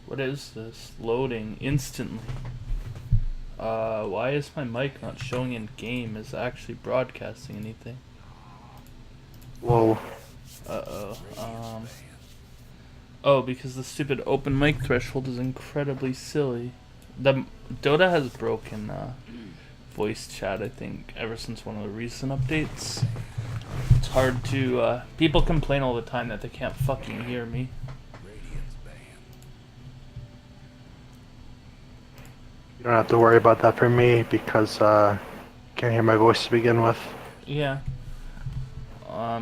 What is this? Loading instantly. Why is my mic not showing in game? Is it actually broadcasting anything? Whoa. Uh-oh. Oh, because the stupid open mic threshold is incredibly silly. The Dota has broken voice chat, I think, ever since one of the recent updates. It's hard to, people complain all the time that they can't fucking hear me. You don't have to worry about that for me because can't hear my voice to begin with. Yeah.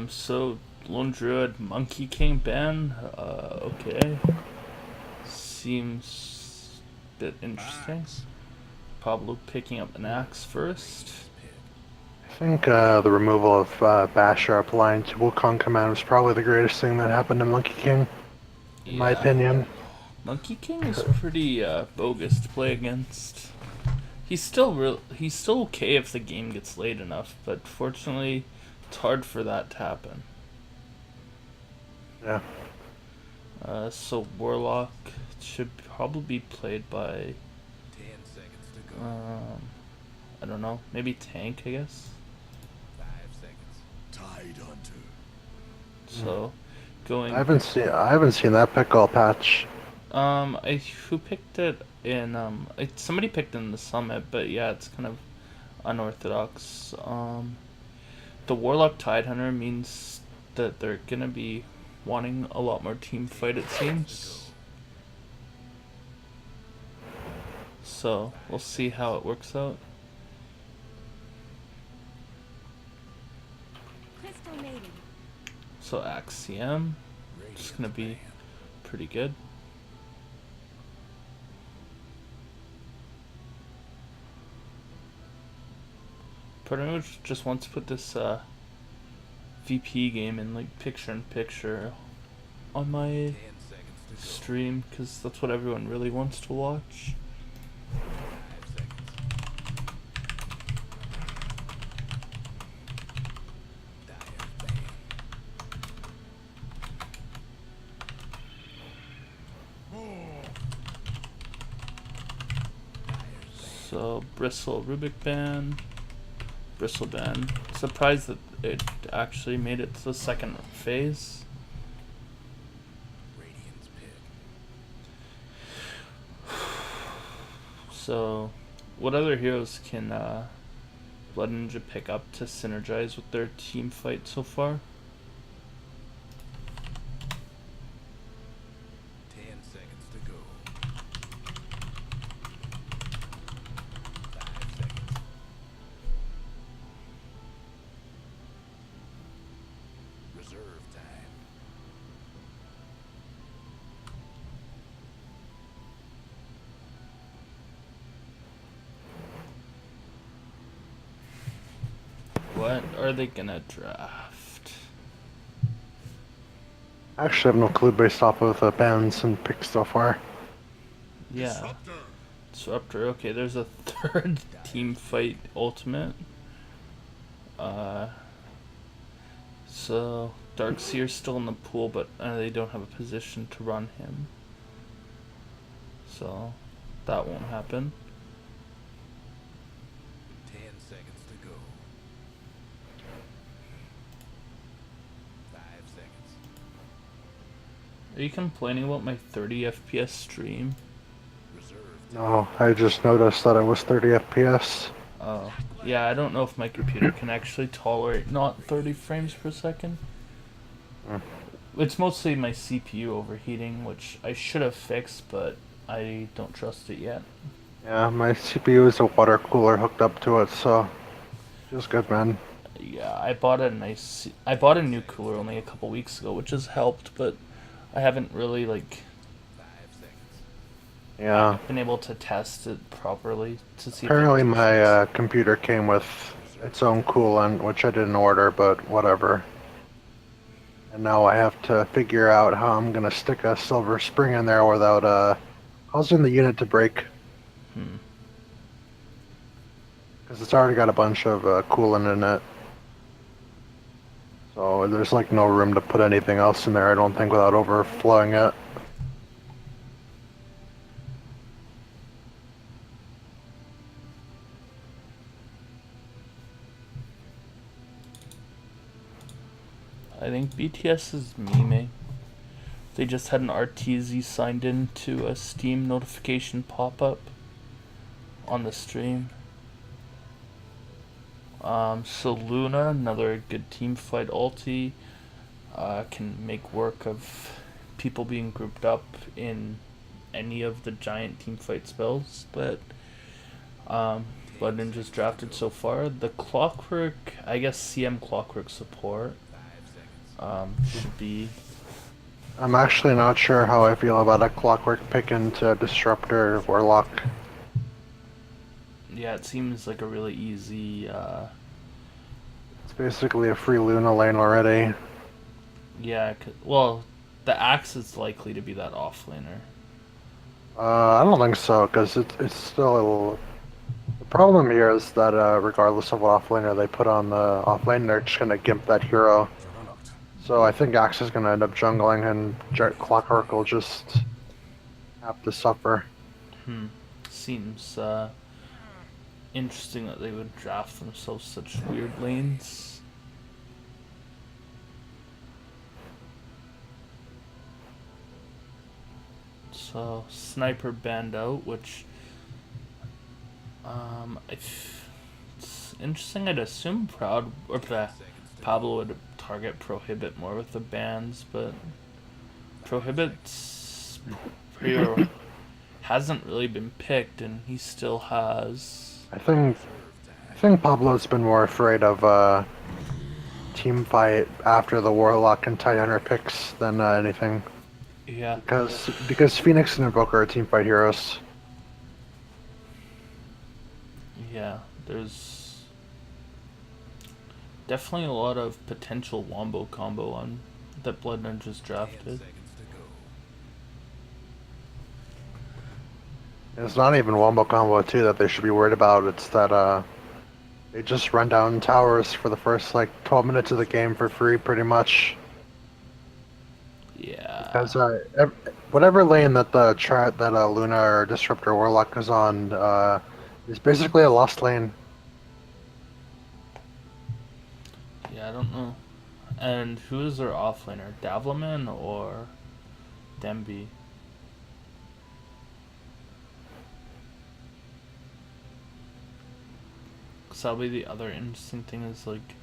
So Lone Druid Monkey King ban. Okay. Seems a bit interesting. Pablo picking up an axe first. I think the removal of Basher applying to Wukong command was probably the greatest thing that happened to Monkey King, in my Yeah. opinion. Monkey King is pretty bogus to play against. He's still okay if the game gets late enough, but fortunately, it's hard for that to happen. Yeah. So Warlock should probably be played by um, I don't know, maybe Tank, I guess. So I going haven't seen that pick all patch. who picked it in somebody picked it in the summit, but yeah, it's kind of unorthodox. The Warlock Tidehunter means that they're gonna be wanting a lot more team fight, it seems. So we'll see how it works out. So Axiom, it's gonna be pretty good. Pretty much just wants to put this VP game in like picture in picture on my stream because that's what everyone really wants to watch. So Bristle Rubik ban, Bristle ban. Surprised that it actually made it to the second phase. So, what other heroes can Blood Ninja pick up to synergize with their team fight so far? What are they gonna draft? I actually have no clue based off of the bans and picks so far. Yeah. Disruptor. Okay, there's a third team fight ultimate. Uh, so Darkseer's still in the pool, but they don't have a position to run him. So that won't happen. Are you complaining about my 30 FPS stream? No, I just noticed that it was 30 FPS. Oh, yeah, I don't know if my computer can actually tolerate not 30 frames per second. Mm. It's mostly my CPU overheating, which I should have fixed, but I don't trust it yet. Yeah, my CPU is a water cooler hooked up to it, so feels good, man. Yeah, I bought a new cooler only a couple weeks ago, which has helped, but I haven't really Yeah. been able to test it properly to see if it Apparently my functions. computer came with its own coolant, which I didn't order, but whatever. And now I have to figure out how I'm gonna stick a silver spring in there without causing the unit to break. Hmm. Because it's already got a bunch of coolant in it. So there's like no room to put anything else in there, I don't think, without overflowing it. I think BTS is memeing. They just had an RTZ signed in to a Steam notification pop up on the stream. So Luna, another good team fight ulti, can make work of people being grouped up in any of the giant team fight spells that Blood Ninja's drafted so far. The Clockwork, I guess CM Clockwork support should be. I'm actually not sure how I feel about a Clockwork pick into Disruptor Warlock. Yeah, it seems like a really easy. It's basically a free Luna lane already. Yeah, well, the Axe is likely to be that offlaner. I don't think so, because it's still. The problem here is that regardless of what offlaner they put on the offlane, they're just gonna gimp that hero. So I think Axe is gonna end up jungling, and Clockwork will just have to suffer. Seems interesting that they would draft themselves such weird lanes. So Sniper banned out, which it's interesting. I'd assume Pablo would target Prohibit more with the bans, but Prohibit's hero hasn't really been picked, and he still has. I think Pablo's been more afraid of team fight after the Warlock and Tidehunter picks than anything. Yeah. Because Phoenix and Invoker are team fight heroes. Yeah, there's definitely a lot of potential wombo combo on that Blood Ninja's drafted. It's not even Wombo combo too that they should be worried about. It's that they just run down towers for the first like 12 minutes of the game for free, pretty much. Yeah. Because whatever lane that Luna or Disruptor Warlock is on is basically a lost lane. Yeah, I don't know. And who is their offlaner? Davlaman or Demby? Because that'll be the other interesting thing is like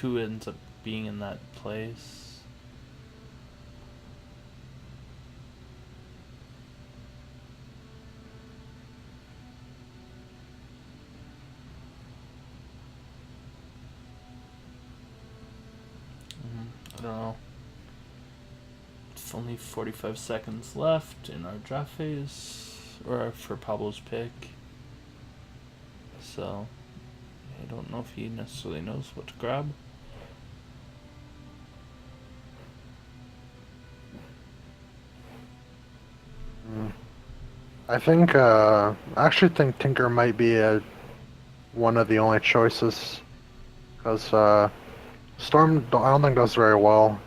who ends up being in that place. I don't know. It's only 45 seconds left in our draft phase, or for Pablo's pick. So, I don't know if he necessarily knows what to grab. I actually think Tinker might be one of the only choices, because Storm I don't think does very well.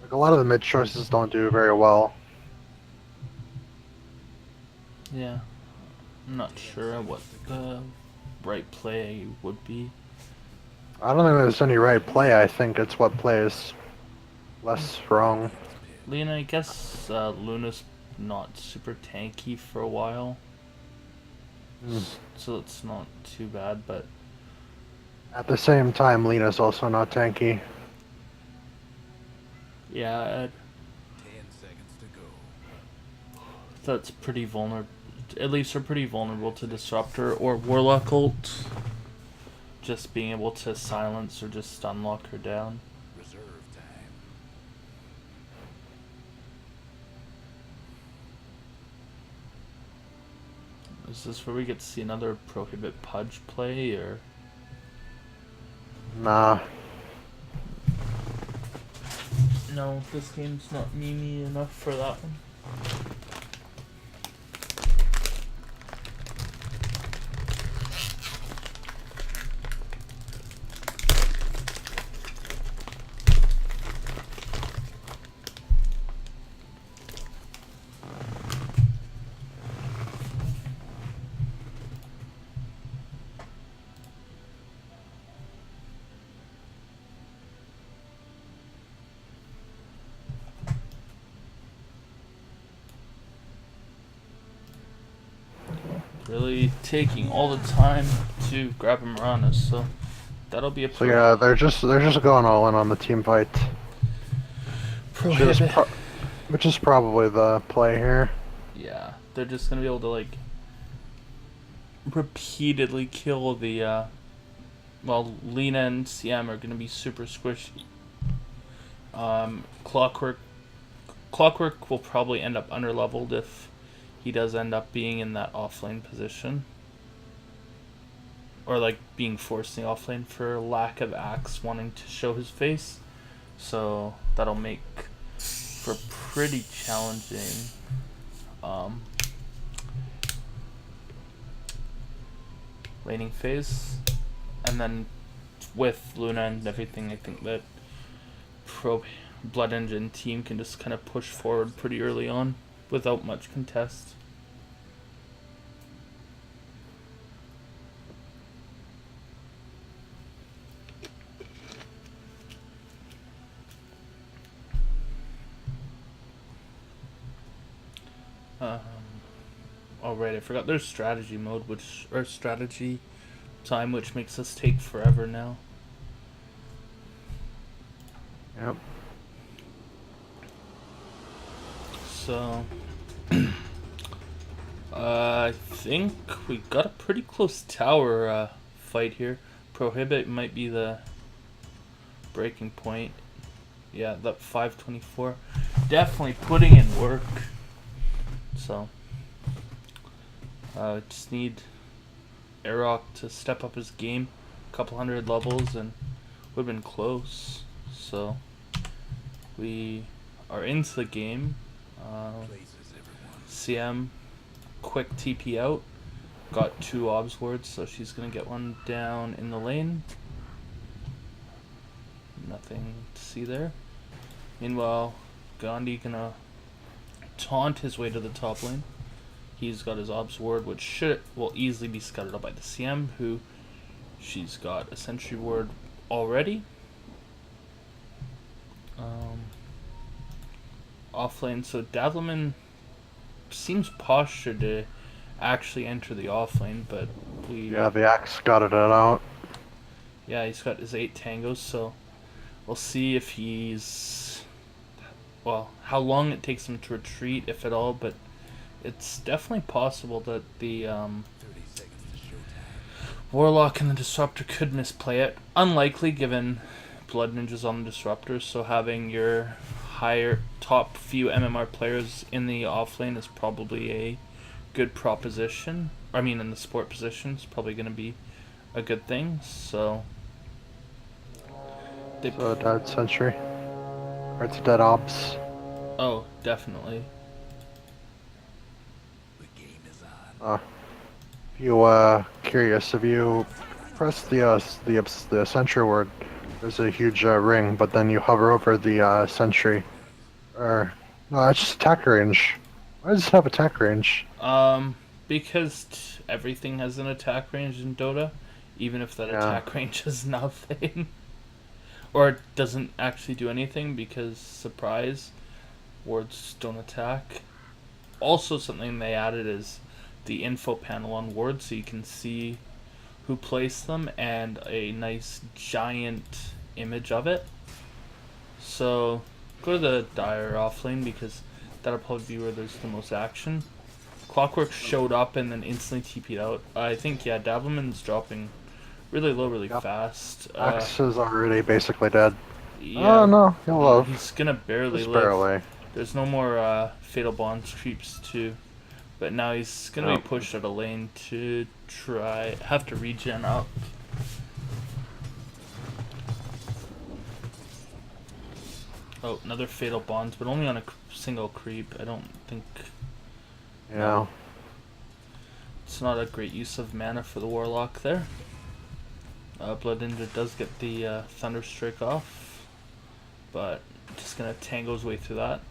Like a lot of the mid choices don't do very well. Yeah, I'm not sure what the right play would be. I don't think there's any right play. I think it's what plays less wrong. Lena, I guess Luna's not super tanky for a while. So it's not too bad, but at the same time, Lena's also not tanky. Yeah, 10 seconds to go. That's pretty vulnerable. At least they're pretty vulnerable to Disruptor or Warlock ult. Just being able to silence or just stun lock her down. Reserve time. Is this where we get to see another Prohibit Pudge play, or? Nah. No, this game's not memey enough for that one. really taking all the time to grab him around us, so that'll be a So yeah, they're just going all in on the team fight, prohibit. which is probably the play here. Yeah, they're just gonna be able to like repeatedly kill the. Well, Lena and CM are gonna be super squishy. Clockwork will probably end up underleveled if he does end up being in that offlane position. Or like being forced in the offlane for lack of Axe wanting to show his face. So that'll make for pretty challenging laning phase. And then with Luna and everything, I think that Pro Blood Engine team can just kind of push forward pretty early on without much contest. Oh right, I forgot there's strategy mode, or strategy time, which makes us take forever now. Yep. So, I think we got a pretty close tower fight here. Prohibit might be the breaking point. Yeah, that 524. Definitely putting in work. So, just need Aerok to step up his game. A couple hundred levels and would have been close. So, we are into the game. CM, quick TP out. Got 2 obs wards, so she's going to get one down in the lane. Nothing to see there. Meanwhile, Gandhi gonna taunt his way to the top lane. He's got his obs ward, which will easily be scouted out by the CM, who she's got a sentry ward already. Off lane, so Davleman seems postured to actually enter the off lane, but Yeah, the Axe got it out. Yeah, he's got his 8 tangos, so we'll see if he's, well, how long it takes him to retreat, if at all, but it's definitely possible that the Warlock and the Disruptor could misplay it. Unlikely, given Blood Ninja's on the Disruptor, so having your higher top few MMR players in the offlane is probably a good proposition. I mean, in the support position, it's probably going to be a good thing, so... So a dead sentry. Or it's a dead ops. Oh, definitely. The game is on. If you curious, if you press the sentry word, there's a huge ring, but then you hover over the sentry. Or no, that's just attack range. Why does it have attack range? Because everything has an attack range in Dota, even if that attack range is nothing. Or it doesn't actually do anything because, surprise, wards don't attack. Also, something they added is the info panel on wards, so you can see who placed them and a nice giant image of it. So, go to the Dire offlane because that'll probably be where there's the most action. Clockwork showed up and then instantly TP'd out. I think, yeah, Dabbleman's dropping really low, really fast. Axe is already basically dead. Yeah, Oh no, he'll live. he's gonna barely Just live. barely. There's no more Fatal Bonds creeps too. But now he's gonna be pushed out of lane to have to regen up. Oh, another Fatal Bonds, but only on a single creep. I don't think... Yeah. No. It's not a great use of mana for the Warlock there. Blood Ninja does get the Thunder Strike off, but just gonna tango his way through that.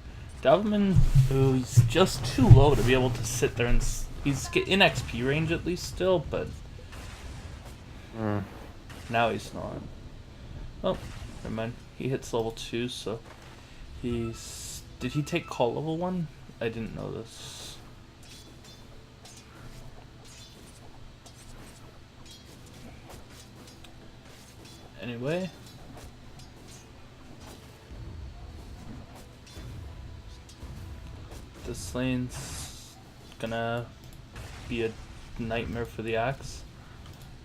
Dabbleman, he's just too low to be able to sit there and... He's in XP range at least still, but... Now he's not. Oh, never mind. He hits level 2, so... He's... Did he take call level 1? I didn't know this. anyway. This lane's gonna be a nightmare for the Axe.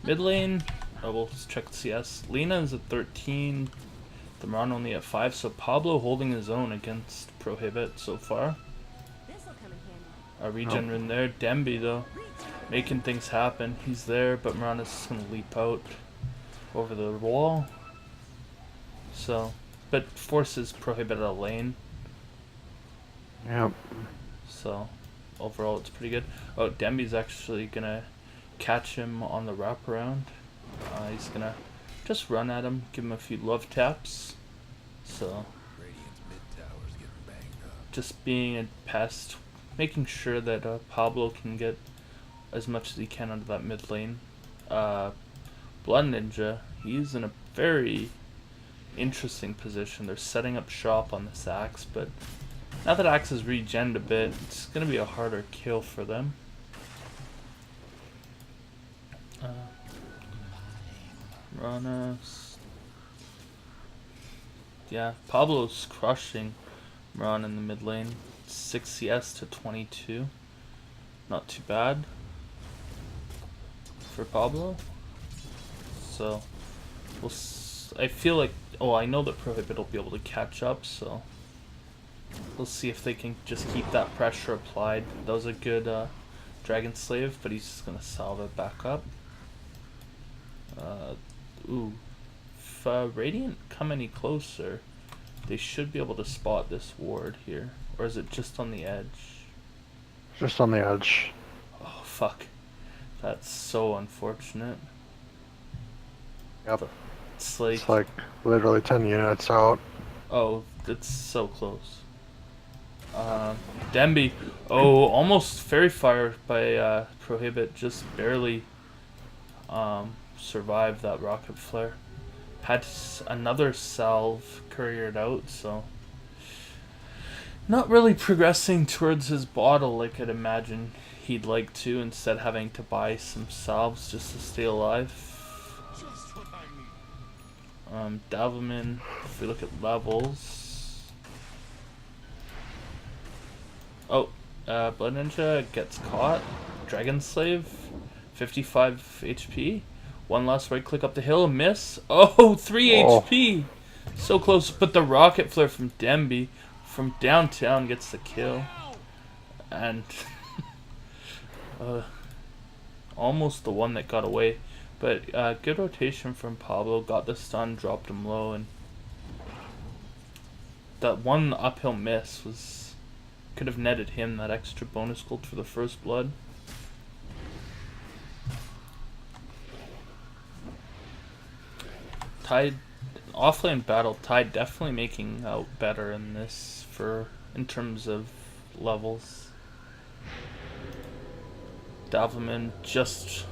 Mid lane, oh, we'll check CS. Lena's at 13, the Maran only at 5, so Pablo holding his own against Prohibit so far. A regen in there. Demby though, making things happen. He's there, but Maran is gonna leap out over the wall. So, but forces Prohibit out of lane. Yep. So, overall it's pretty good. Oh, Demby's actually gonna catch him on the wraparound. He's gonna just run at him, give him a few love taps. So, just being a pest, making sure that Pablo can get as much as he can out of that mid lane. Blood Ninja, he's in a very interesting position. They're setting up shop on this Axe, but now that Axe is regened a bit, it's going to be a harder kill for them. Rana's... Yeah, Pablo's crushing Ron in the mid lane. 6 CS to 22. Not too bad for Pablo. So, I feel like... Oh, I know that Prohibit will be able to catch up, so... We'll see if they can just keep that pressure applied. That was a good Dragon Slave, but he's just gonna salve it back up. Ooh. If Radiant come any closer, they should be able to spot this ward here. Or is it just on the edge? Just on the edge. Oh, fuck. That's so unfortunate. Yep. It's like literally 10 units out. Oh, it's so close. Demby, oh, almost Fairy Fire by Prohibit, just barely survived that rocket flare. Had another salve couriered out, so not really progressing towards his bottle like I'd imagine he'd like to, instead having to buy some salves just to stay alive. Davalman, if we look at levels. Oh, Blood Ninja gets caught. Dragon Slave, 55 HP. One last right click up the hill, miss. Oh, 3 HP. So close, but the rocket flare from Demby from downtown gets the kill. And almost the one that got away. But good rotation from Pablo, got the stun, dropped him low, and that one uphill miss could have netted him that extra bonus gold for the first blood. Tide, offlane battle, Tide definitely making out better in this in terms of levels. Davalman just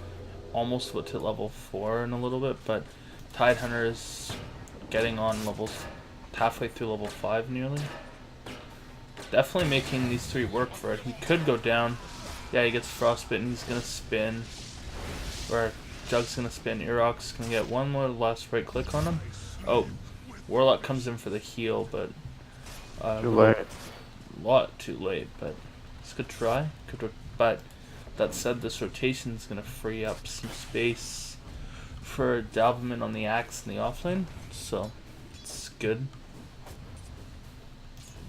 almost went to level 4 in a little bit, but Tidehunter is getting on levels halfway through level 5 nearly. Definitely making these three work for it. He could go down. Yeah, he gets frostbitten. He's gonna spin. Or Jug's gonna spin. Irok's gonna get one more last right click on him. Oh, Warlock comes in for the heal, but too late. A lot too late, but it's a good try. But that said, this rotation is gonna free up some space for Davalman on the Axe in the offlane, so it's good.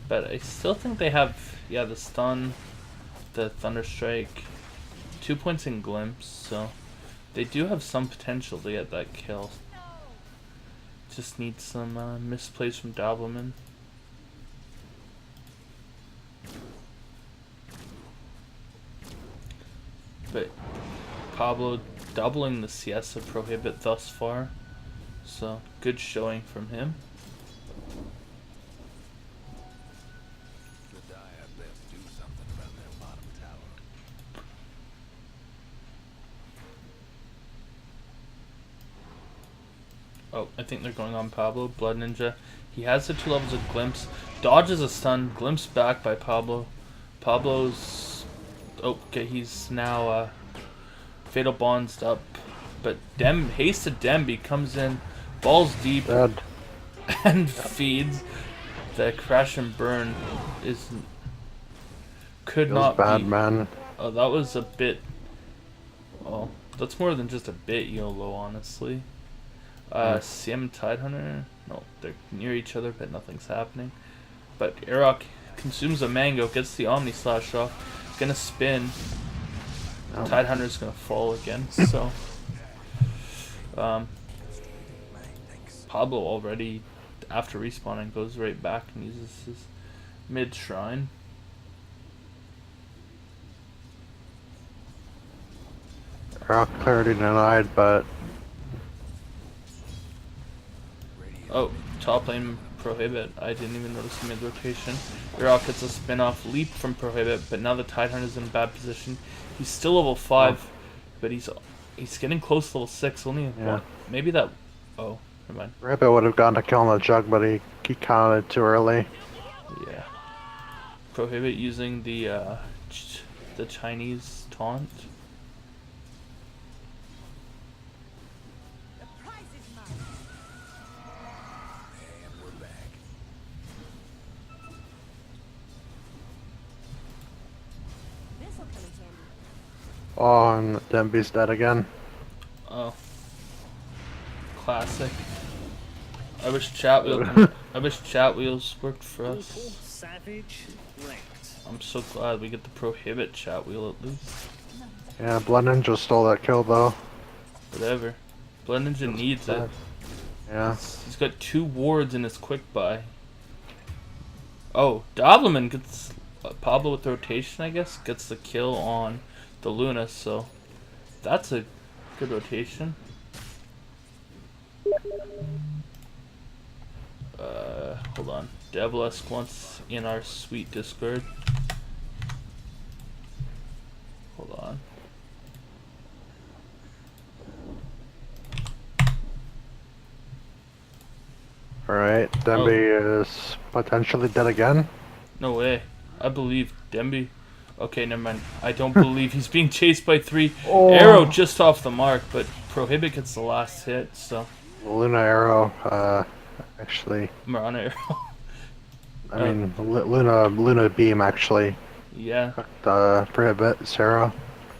But I still think they have, yeah, the stun, the Thunderstrike, 2 points in Glimpse, so they do have some potential to get that kill. Just need some misplays from Davalman. But Pablo doubling the CS of Prohibit thus far, so good showing from him. Oh, I think they're going on Pablo. Blood Ninja. He has the 2 levels of Glimpse. Dodges a stun. Glimpse back by Pablo. Pablo's... Oh, okay, he's now Fatal Bonds up. But Hasted Demby comes in balls deep Dead. and feeds. The crash and burn could Feels not bad, be. man. Oh, that was a bit. Oh, that's more than just a bit YOLO, honestly. Sim Tidehunter. No, they're near each other, but nothing's happening. But Arok consumes a mango, gets the Omni Slash off, gonna spin. Oh. Tidehunter's gonna fall again, so. Pablo already, after respawning, goes right back and uses his mid shrine. Rock clarity denied, but Oh, top lane Prohibit. I didn't even notice the mid rotation. Irok gets a spin off leap from Prohibit, but now the Tidehunter's in a bad position. He's still level 5, but he's getting close to level 6. Only one. Maybe that. Oh, never mind. Rabbit would have gone to kill the jug, but he counted too early. Yeah. Prohibit using the Chinese taunt. Oh, and Demby's dead again. Oh. Classic. I wish chat wheels worked for us. I'm so glad we get the Prohibit chat wheel at least. Yeah, Blood Ninja stole that kill though. Whatever. Blood Ninja needs it. Yeah. He's got 2 wards in his quick buy. Oh, Dobleman gets Pablo with the rotation, I guess, gets the kill on the Luna, so that's a good rotation. Hold on. Devlesk wants in our sweet Discord. Hold on. Alright, Demby is potentially dead again. No way. I believe Demby. Okay, never mind. I don't believe he's being chased by 3. Oh. Arrow just off the mark, but Prohibit gets the last hit, so. Luna arrow, actually. Marana arrow. I mean, Luna beam actually. Yeah. Prohibit, Sarah.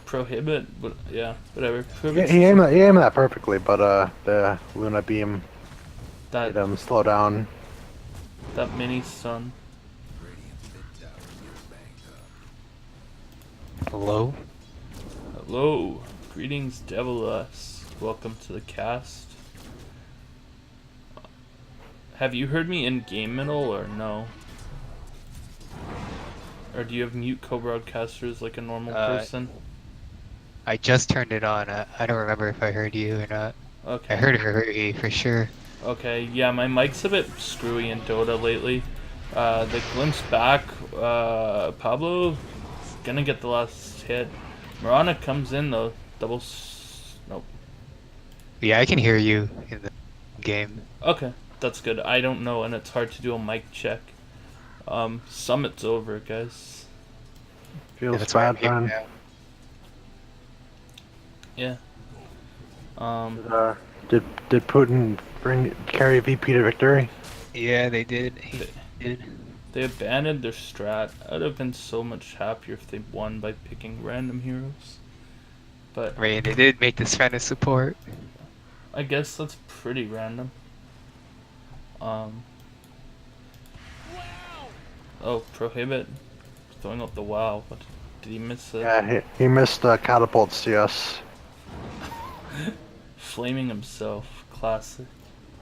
Prohibit, but yeah, whatever. He aimed that perfectly, but the Luna beam made him slow down. That mini stun. Hello? Hello. Greetings, Devilus. Welcome to the cast. Have you heard me in game middle or no? Or do you have mute co-broadcasters like a normal person? I just turned it on. I don't remember if I heard you or not. Okay. I heard you for sure. Okay, yeah, my mic's a bit screwy in Dota lately. The glimpse back, Pablo gonna get the last hit. Marana comes in though, nope. Yeah, I can hear you in the game. Okay, that's good. I don't know, and it's hard to do a mic check. Summit's over, guys. Feels bad, man. Yeah. Did Putin carry VP to victory? Yeah, they did. He did. They abandoned their strat. I'd have been so much happier if they won by picking random heroes. But Right, they did make this kind of support. I guess that's pretty random. Oh, Prohibit throwing up the wow. What did he miss it? Yeah, he missed catapult CS. Flaming himself. Classic.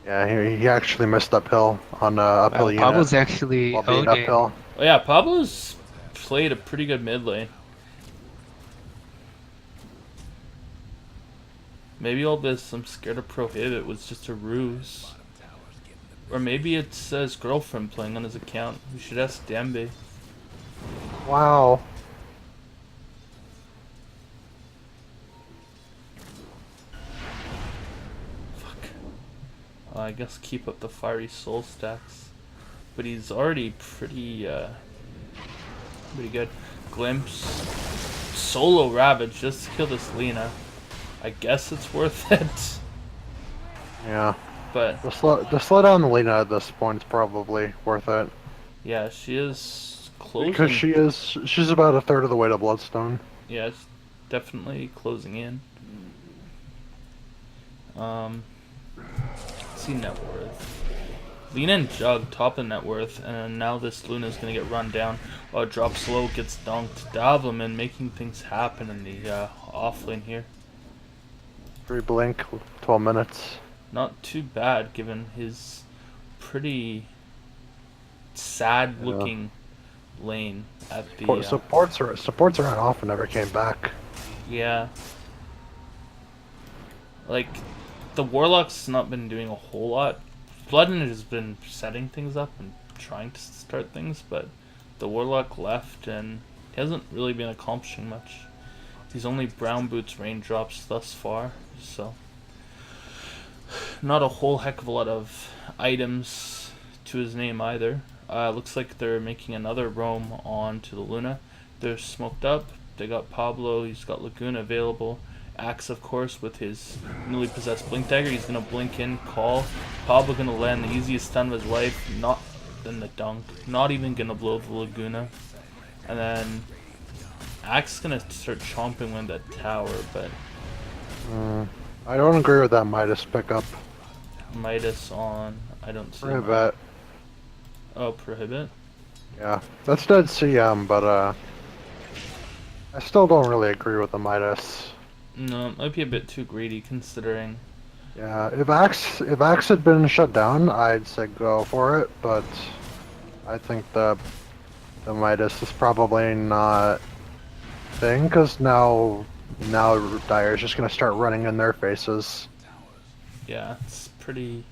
Yeah, he actually missed uphill on uphill unit. Pablo's actually while being owning. uphill. Oh yeah, Pablo's played a pretty good mid lane. Maybe all this I'm scared of Prohibit was just a ruse. Or maybe it's his girlfriend playing on his account. We should ask Demby. Wow. Fuck. I guess keep up the fiery soul stacks. But he's already pretty good. Glimpse. Solo Ravage just to kill this Lena. I guess it's worth it. Yeah. But The slow down the Lena at this point is probably worth it. yeah, she is Because closing. she's about a third of the way to Bloodstone. Yeah, it's definitely closing in. Let's see net worth. Lena and Jug top of net worth, and now this Luna's gonna get run down. Oh, it drops low, gets dunked. Davalman making things happen in the off lane here. 3 blink, 12 minutes. Not too bad given his pretty sad looking lane at the Supports ran off and never came back. yeah. Like the Warlock's not been doing a whole lot. Bloodin has been setting things up and trying to start things, but the Warlock left and he hasn't really been accomplishing much. He's only brown boots raindrops thus far, so not a whole heck of a lot of items to his name either. Looks like they're making another roam on to the Luna. They're smoked up. They got Pablo. He's got Laguna available. Axe, of course, with his newly possessed Blink Dagger. He's going to blink in, call. Pablo going to land the easiest stun of his life. Not in the dunk. Not even going to blow the Laguna. And then Axe is going to start chomping on that tower, but I don't agree with that Midas pickup. Midas on. I don't see Prohibit. Oh, Prohibit? Yeah, that's dead CM, but I still don't really agree with the Midas. No, it might be a bit too greedy considering. Yeah, if Axe had been shut down, I'd say go for it, but I think the Midas is probably not thing, because now Dire's just gonna start running in their faces. Yeah, it's pretty.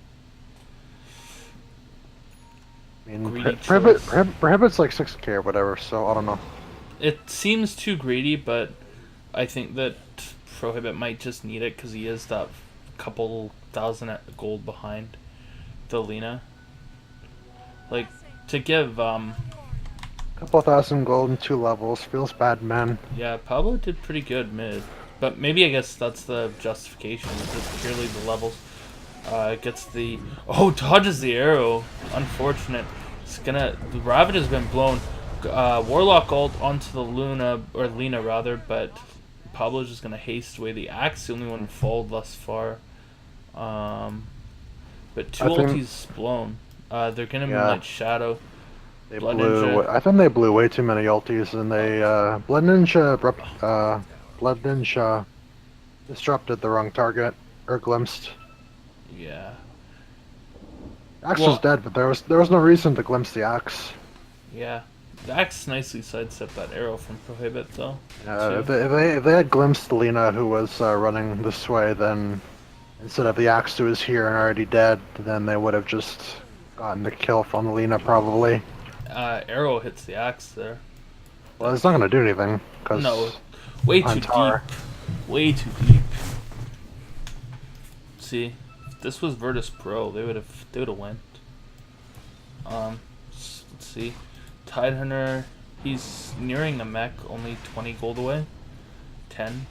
I mean, Greedy Prohibit's like 6k or whatever, so I don't know. It seems too greedy, but I think that Prohibit might just need it because he is that couple thousand gold behind the Lena. Like, to give, Couple thousand gold and 2 levels, feels bad, man. yeah, Pablo did pretty good mid. But maybe I guess that's the justification, is just purely the levels. Gets the... Oh, dodges the arrow. Unfortunate. It's gonna... The Rabbit has been blown. Warlock ult onto the Luna, or Lena rather, but Pablo's just gonna haste away the Axe, the only one fall thus far. But 2 ultis blown. They're gonna Moonlight Shadow. They Blood blew. Ninja. I think they blew way too many ultis, and they Blood Ninja disrupted the wrong target or glimpsed. Yeah. Axe was dead, but there was no reason to glimpse the Axe. Yeah. The Axe nicely sidestepped that arrow from Prohibit though. If they had glimpsed Lena, who was running this way, then instead of the Axe who was here and already dead, then they would have just gotten the kill from Lena probably. Arrow hits the Axe there. Well, it's not gonna do anything because No, way too tower. deep. Way too deep. See, if this was Virtus Pro, they would have went. Let's see, Tidehunter, he's nearing a mech, only 20 gold away, 10.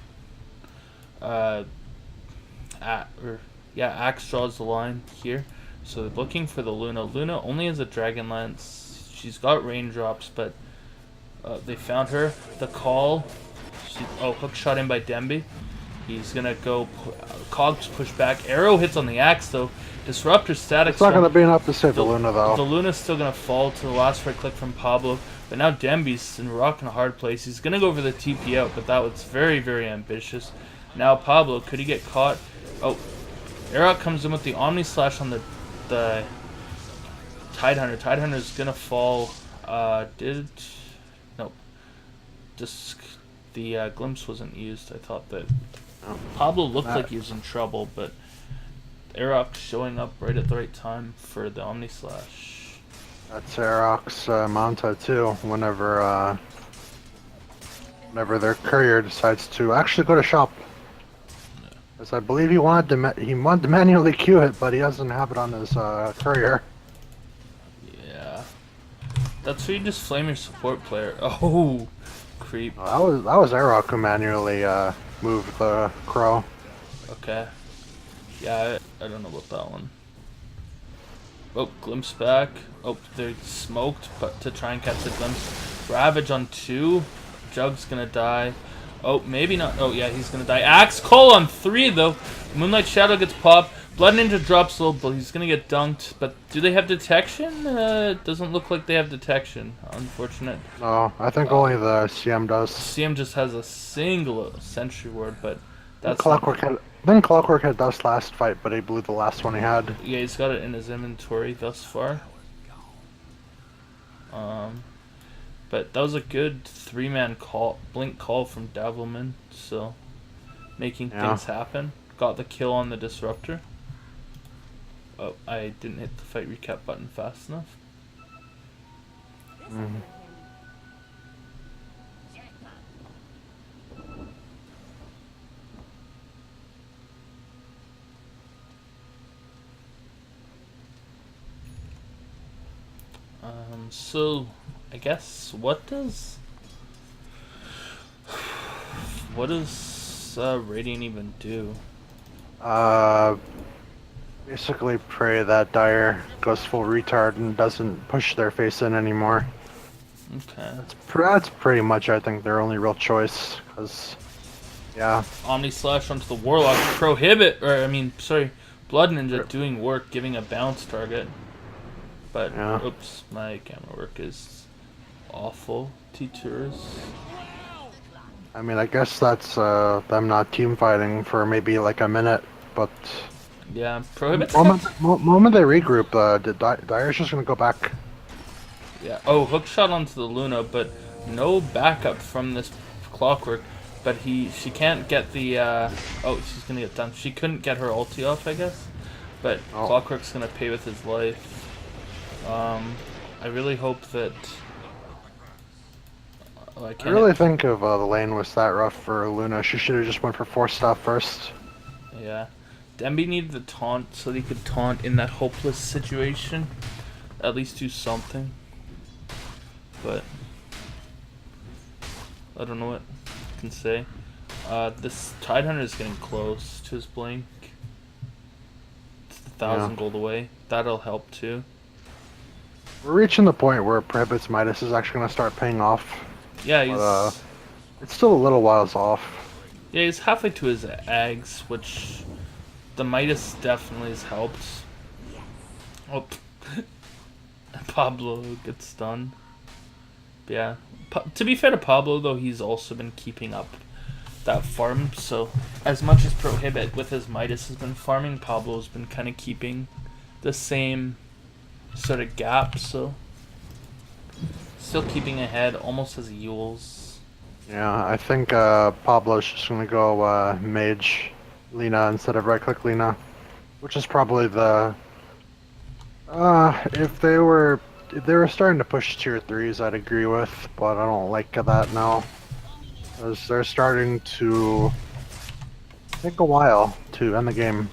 Axe draws the line here. So they're looking for the Luna. Luna only has a Dragon Lance. She's got raindrops, but they found her. The call. Hook shot in by Demby. He's gonna go. Cogs push back. Arrow hits on the Axe though. Disruptor static. It's not gonna be enough to save the Luna though. The Luna's still gonna fall to the last right click from Pablo. But now Demby's in a rock in a hard place. He's gonna go for the TP out, but that was very, very ambitious. Now Pablo, could he get caught? Oh, Arrow comes in with the Omni Slash on the Tidehunter. Tidehunter's gonna fall. Nope. Just the glimpse wasn't used. I thought that Pablo looked like he was in trouble, but Arok showing up right at the right time for the Omni Slash. That's Arok's Manta too. Whenever their courier decides to actually go to shop. Because I believe he wanted to manually queue it, but he doesn't have it on his courier. Yeah, that's where you just flame your support player. Oh, creep. That was Arok who manually moved the crow. Okay. Yeah, I don't know about that one. Oh, glimpse back. Oh, they're smoked, but to try and catch the glimpse. Ravage on 2. Jug's gonna die. Oh, maybe not. Oh, yeah, he's gonna die. Axe Call on 3, though. Moonlight Shadow gets popped. Blood Ninja drops low, but he's gonna get dunked. But do they have detection? It doesn't look like they have detection. Unfortunate. No, I think only the CM does. CM just has a single sentry ward, but that's Clockwork had. I think Clockwork had dust last fight, but he blew the last one he had. yeah, he's got it in his inventory thus far. But that was a good 3-man call, blink call from Davilman, so making things happen. Got the kill on the disruptor. Oh, I didn't hit the fight recap button fast enough. Mm. So I guess what does Radiant even do? Basically pray that Dire goes full retard and doesn't push their face in anymore. Okay. That's pretty much, I think, their only real choice. Cause, yeah. Omni Slash onto the Warlock. Prohibit, or I mean, sorry, Blood Ninja doing work, giving a bounce target. But, oops, my camera work is awful. Teachers. I mean, I guess that's them not team fighting for maybe like a minute, but yeah, Prohibit's moment they regroup, Dire's just gonna go back. Yeah. Oh, hook shot onto the Luna, but no backup from this Clockwork. But she can't get the. Oh, she's gonna get done. She couldn't get her ulti off, I guess. But Clockwork's gonna pay with his life. I really hope that. Oh, I really think if the lane was that rough for Luna, she should have just went for 4-stop first. Yeah. Demby needed the taunt so that he could taunt in that hopeless situation. At least do something. But I don't know what I can say. This Tidehunter is getting close to his blink. It's 1,000 gold away. That'll help too. We're reaching the point where Prohibit's Midas is actually going to start paying off. Yeah, he's... But, it's still a little whiles off. Yeah, he's halfway to his Ags, which the Midas definitely has helped. Oh, Pablo gets stunned. Yeah, to be fair to Pablo, though, he's also been keeping up that farm. So, as much as Prohibit with his Midas has been farming, Pablo's been kind of keeping the same sort of gap. So, still keeping ahead, almost as Yules. Yeah, I think Pablo's just gonna go Mage Lina instead of right-click Lina, which is probably the. If they were starting to push tier 3s, I'd agree with, but I don't like that now. As they're starting to take a while to end the game.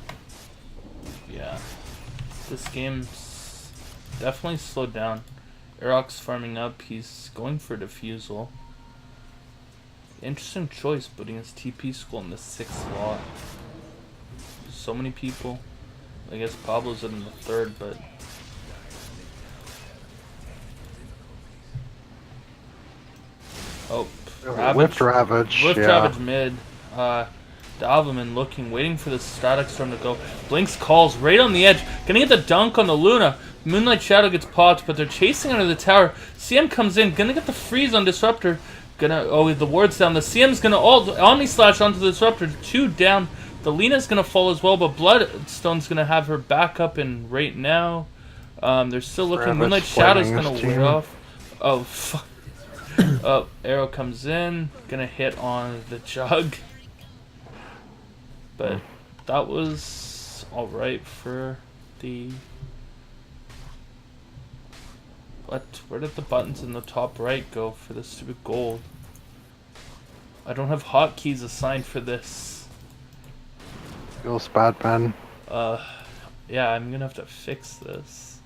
Yeah. This game's definitely slowed down. Aerok's farming up, he's going for Diffusal. Interesting choice putting his TP school in the 6th slot. So many people. I guess Pablo's in the 3rd, but oh, Whipped Ravage. Whipped Ravage mid. Davilman looking, waiting for the static storm to go. Blinks calls right on the edge. Gonna get the dunk on the Luna. Moonlight Shadow gets popped, but they're chasing under the tower. CM comes in, gonna get the freeze on Disruptor. The ward's down. The CM's gonna Omni Slash onto the Disruptor. 2 down. The Lena's gonna fall as well, but Bloodstone's gonna have her back up in right now. They're still looking. Moonlight Shadow's gonna wear off. Oh, fuck. Oh, Arrow comes in, gonna hit on the Jug. But that was alright for the... What? Where did the buttons in the top right go for the stupid gold? I don't have hotkeys assigned for this. Feels bad, man. Yeah, I'm gonna have to fix this.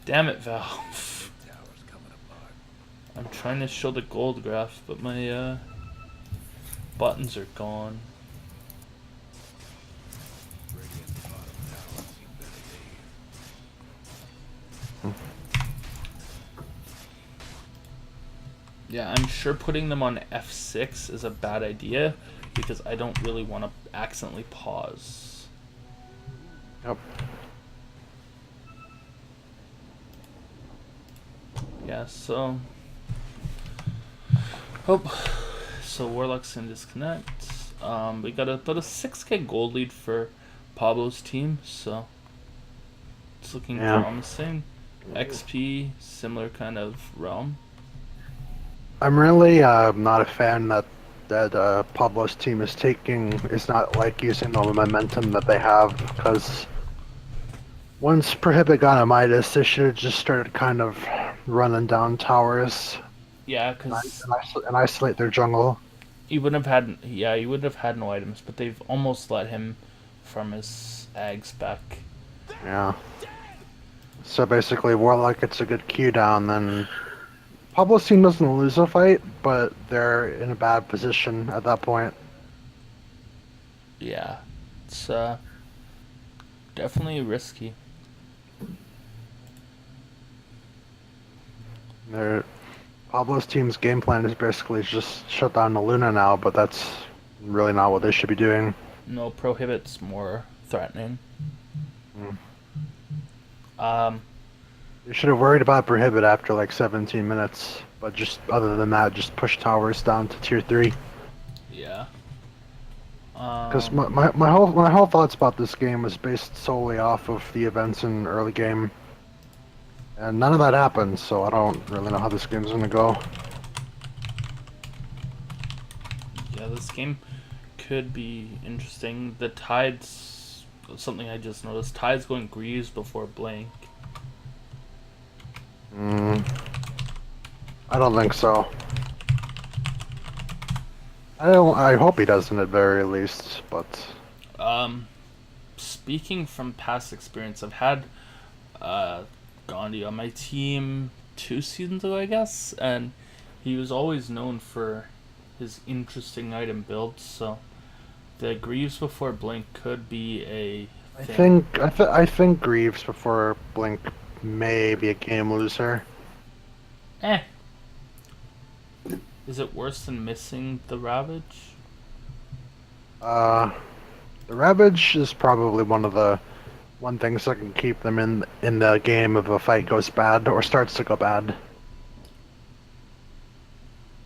Damn it, Valve. I'm trying to show the gold graph, but my buttons are gone. Yeah, I'm sure putting them on F6 is a bad idea because I don't really want to accidentally pause. Yep. Yeah, so... Oh, so Warlock's gonna disconnect. We got about a 6k gold lead for Pablo's team, so it's looking promising. XP, similar kind of realm. I'm really not a fan that Pablo's team is not like using the momentum that they have, because once Prohibit got a Midas, they should have just started kind of running down towers Yeah, because and isolate their jungle. he wouldn't have had, yeah, he wouldn't have had no items, but they've almost let him from his Ags back. Yeah. So basically, Warlock gets a good Q down, then Pablo's team doesn't lose a fight, but they're in a bad position at that point. Yeah, it's definitely risky. Pablo's team's game plan is basically just shut down the Luna now, but that's really not what they should be doing. No, Prohibit's more threatening. Mm. They should have worried about Prohibit after like 17 minutes, but just other than that, just push towers down to tier 3. Yeah. Because my whole thoughts about this game was based solely off of the events in early game, and none of that happened. So I don't really know how this game's gonna go. Yeah, this game could be interesting. The Tide's something I just noticed. Tide's going Greaves before Blank. I don't think so. I hope he doesn't at very least, but Speaking from past experience, I've had Gandhi on my team 2 seasons ago, I guess, and he was always known for his interesting item builds. So the Greaves before Blink could be a thing. I think Greaves before Blink may be a game loser. Is it worse than missing the Ravage? The Ravage is probably one things that can keep them in the game if a fight goes bad or starts to go bad.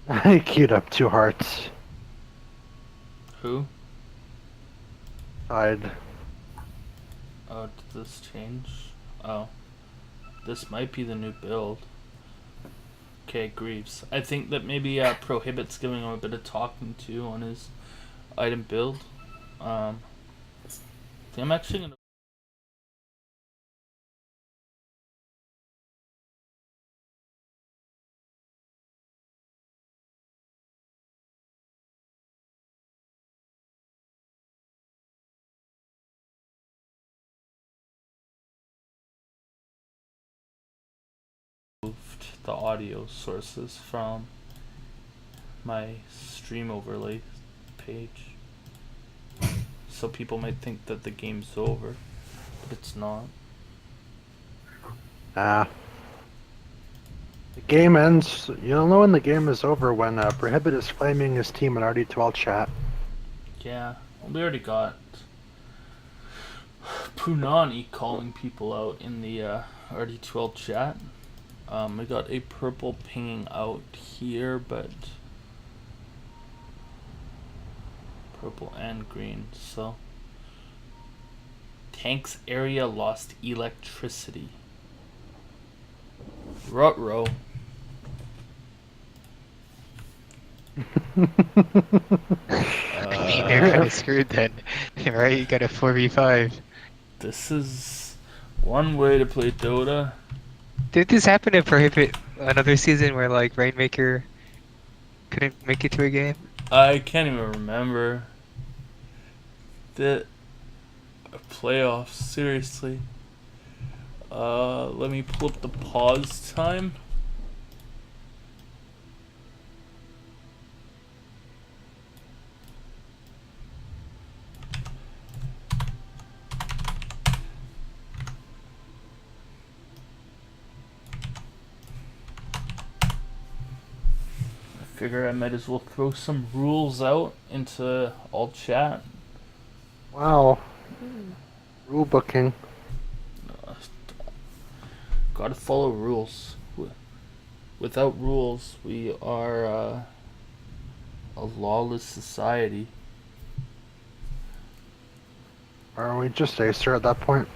I queued up 2 hearts. Who? Tide. Oh, did this change? Oh. This might be the new build. Okay, Greaves. I think that maybe Prohibit's giving him a bit of talking to on his item build. I think I'm actually gonna moved the audio sources from my stream overlay page. So people might think that the game's over, but it's not. The game ends. You'll know when the game is over when Prohibit is flaming his team in RD2L chat. Yeah, well, we already got Punani calling people out in the RD2L chat. We got a purple pinging out here, but purple and green. So tanks area lost electricity. Ruh-roh. I mean, they're kind of screwed then, right? You got a 4v5. This is one way to play Dota. Did this happen to Prohibit another season where like Rainmaker couldn't make it to a game? I can't even remember. The playoffs, seriously. Let me pull up the pause time. Figure I might as well throw some rules out into all chat. Wow. Rule booking. Gotta follow rules. Without rules, we are a lawless society. Aren't we just Acer at that point?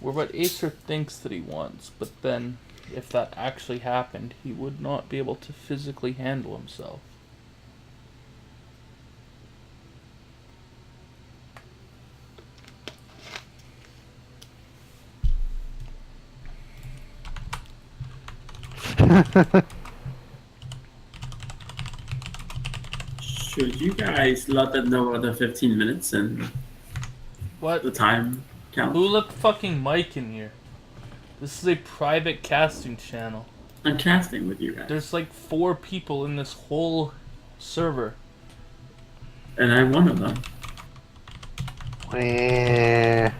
We're what Acer thinks that he wants, but then, if that actually happened, he would not be able to physically handle himself. Should you guys let them know about the 15 minutes and What? the time count? Who let fucking Mike in here? This is a private casting channel. I'm casting with you guys. There's like 4 people in this whole server. And I'm one of them. Eh.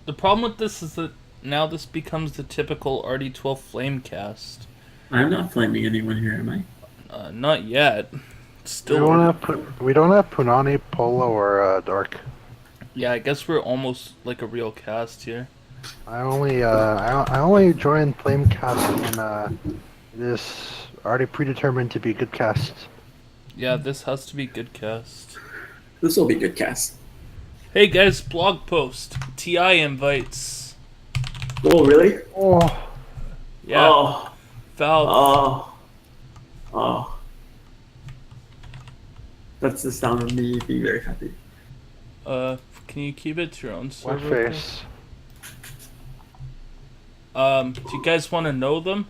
The problem with this is that now this becomes the typical RD2L Flamecast. I'm not flaming anyone here, am I? Not yet. We Still. don't have Punani, Polo, or Dork. Yeah, I guess we're almost like a real cast here. I only joined Flamecast when it is already predetermined to be good cast. Yeah, this has to be good cast. This will be good cast. Hey guys, blog post. TI invites. Oh, really? Oh, Yeah, Oh. Valve. Oh. Oh. That's the sound of me being very happy. Can you keep it to your own what server? face? Do you guys want to know them?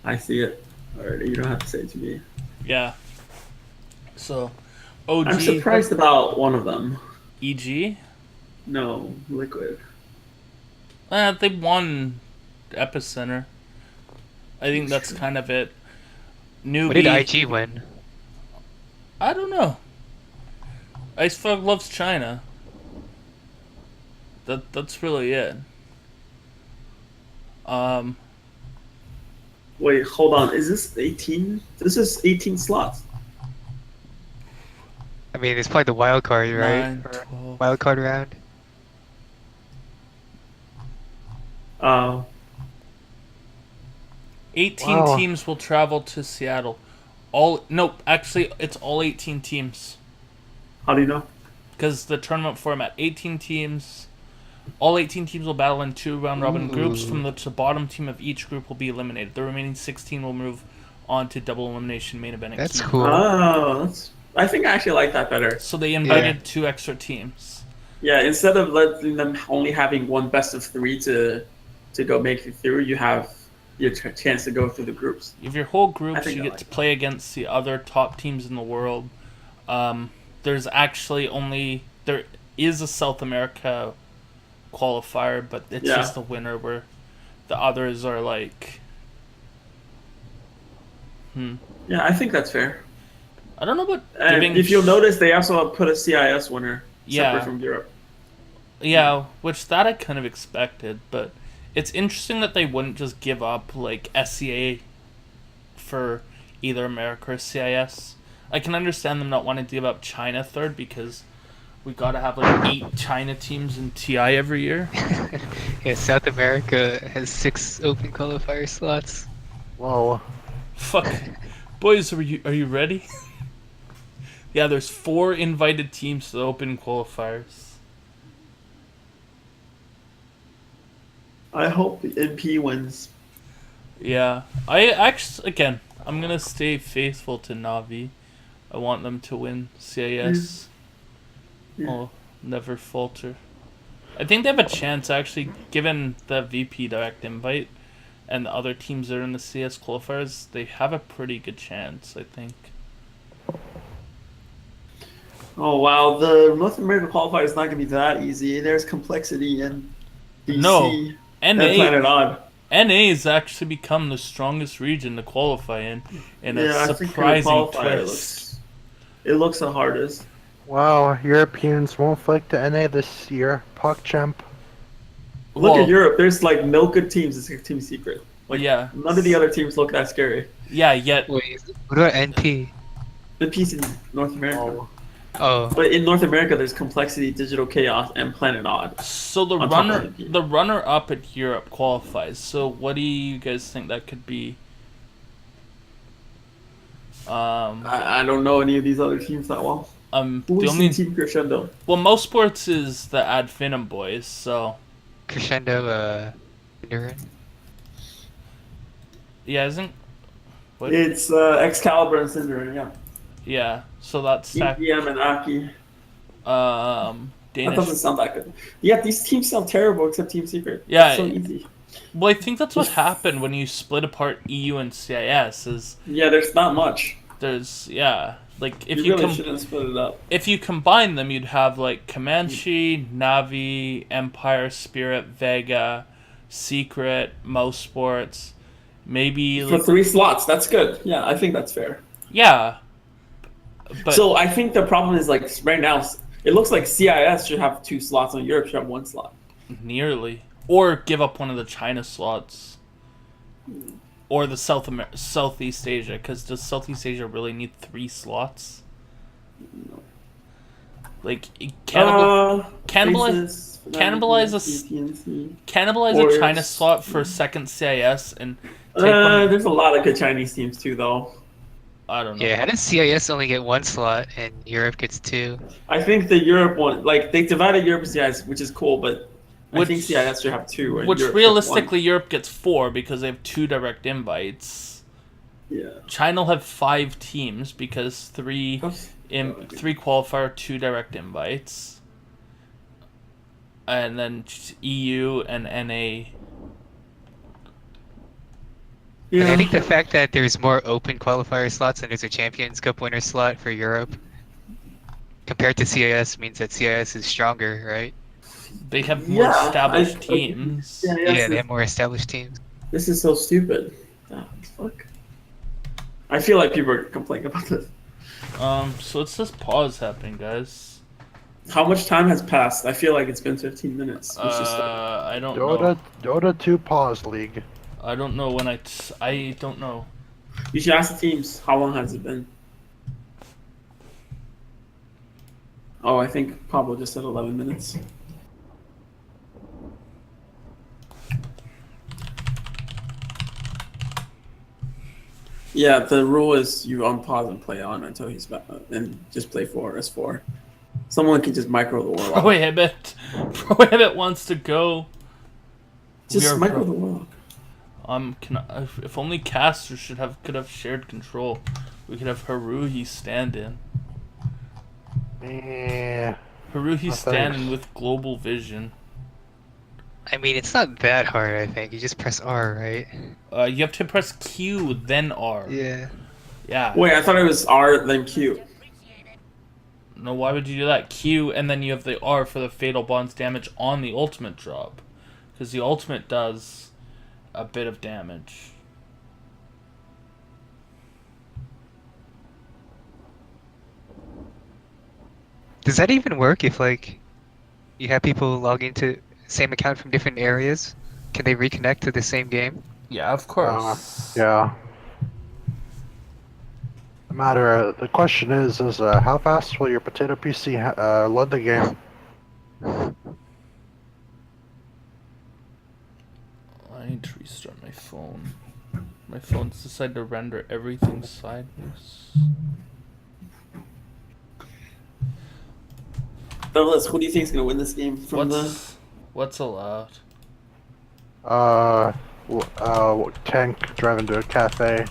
I see it already. You don't have to say it to me. Yeah. So, OG. I'm surprised about one of them. EG. No, Liquid. They won Epicenter. I think that's kind of it. Newbie. What did IG win? I don't know. Icefog loves China. That's really it. Wait, hold on. Is this 18? This is 18 slots. I mean, it's probably the wild card, right? 9, Or 12. wild card round. Oh. 18 Wow. teams will travel to Seattle. Actually, it's all 18 teams. How do you know? Because the tournament format, 18 teams. All 18 teams will battle in 2 round-robin groups. From the bottom team of each group will be eliminated. The remaining 16 will move on to double elimination main event. That's Key. cool. Oh, I think I actually like that better. So they invited 2 extra teams. Yeah, instead of letting them only having one best of 3 to go make it through, you have your chance to go through the groups. If your whole I groups, think you I get like to play against the other top teams in the world. There's actually there is a South America qualifier, but it's Yeah. just the winner where the others are like, Yeah, I think that's fair. I don't know about And giving. if you'll notice, they also put a CIS winner Yeah. separate from Europe. Yeah, which that I kind of expected, but it's interesting that they wouldn't just give up like SCA for either America or CIS. I can understand them not wanting to give up China third because we gotta have like 8 China teams in TI every year. Yeah, South America has 6 open qualifier slots. Whoa. Fuck, boys, are you ready? Yeah, there's 4 invited teams to the open qualifiers. I hope the NP wins. Yeah, I actually again, I'm gonna stay faithful to Navi. I want them to win CIS. Yeah. I'll never falter. I think they have a chance actually, given the VP direct invite and the other teams that are in the CS qualifiers. They have a pretty good chance, I think. Oh wow, the North American qualifier is not going to be that easy. There's complexity in BC No, and NA Planet Odd. NA has actually become the strongest region to qualify in Yeah, a I think the surprising qualifier twist. looks the hardest. Wow, Europeans won't flick to NA this year. PogChamp. Look Well, at Europe. There's like no good teams. It's a team secret. Like yeah. none of the other teams look that scary. Yeah, yet Wait, what about NP? The piece in North America. Oh, Oh, But in North America, there's Complexity, Digital Chaos, and Planet Odd. so On top of NP. the runner up at Europe qualifies. So what do you guys think that could be? I don't know any of these other teams that well. Who The is only Team Crescendo? well, most sports is the Ad Finum boys. So Crescendo, Endurin. yeah, isn't what? It's Excalibur and Cinder, yeah. Yeah, so that's EPM and Aki. That Danish. doesn't sound that good. Yeah, these teams sound terrible except Team Secret. Yeah, It's so easy. Well, I think that's what happened when you split apart EU and CIS. Is Yeah, there's not much. there's like if You really shouldn't split it up. if you combine them, you'd have like Comanche, Navi, Empire, Spirit, Vega, Secret, Most Sports, maybe For 3 slots, that's good. Yeah, I think that's fair. yeah. But So I think the problem is like right now, it looks like CIS should have 2 slots and Europe should have 1 slot. nearly, or give up one of the China slots, or the Southeast Asia, because does Southeast Asia really need 3 slots? Like cannibalize Faces, cannibalize cannibalize a Warriors. China slot for second CIS and take one. There's a lot of good Chinese teams too, though. I don't know. Yeah, how does CIS only get 1 slot and Europe gets 2? I think the Europe one, like they divided Europe and CIS, which is cool, but I think CIS should have 2. And Which Europe should have realistically, Europe gets 4 because they have 2 direct invites. 1. Yeah. China will have 5 teams because 3 qualifier, 2 direct invites, and then EU and NA. But I think the fact that there's more open qualifier slots and there's a Champions Cup winner slot for Europe compared to CIS means that CIS is stronger, right? They have more Yeah, established I- teams. Yeah, they have more established teams. This is so stupid. Ah, fuck. I feel like people are complaining about this. So it's this pause happening, guys. How much time has passed? I feel like it's been 15 minutes. Let's just I don't know. Dota 2 Pause League. I don't know when I don't know. You should ask the teams. How long has it been? Oh, I think Pablo just said 11 minutes. Yeah, the rule is you unpause and play on until he's back, and just play 4 as 4. Someone can just micro the warlock. Prohibit wants to go. Just micro the warlock. If only casters could have shared control. We could have Haruhi stand in. Yeah. Haruhi No stand in thanks. with global vision. I mean, it's not that hard, I think. You just press R, right? You have to press Q then R. Yeah. Yeah. Wait, I thought it was R then Q. No, why would you do that? Q and then you have the R for the fatal bonds damage on the ultimate drop, because the ultimate does a bit of damage. Does that even work if, like, you have people log into same account from different areas? Can they reconnect to the same game? Yeah, of course. Yeah. The question is how fast will your potato PC load the game? I need to restart my phone. My phone's decided to render everything sideways. Douglas, who do you think is going to win this game from What's allowed? Tank driving to a cafe.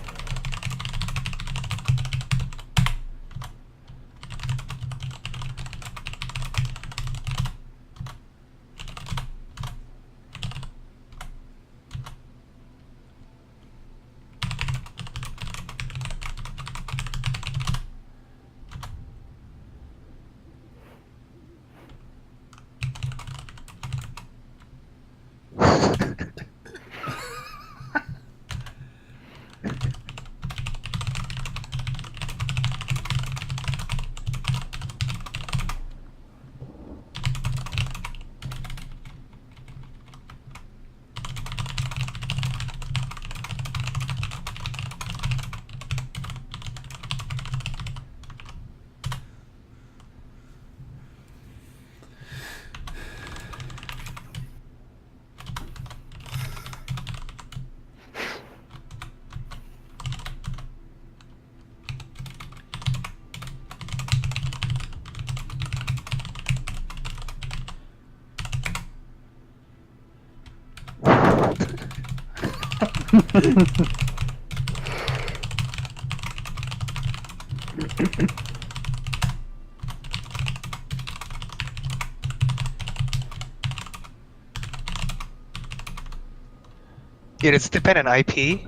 Yeah, does it depend on IP?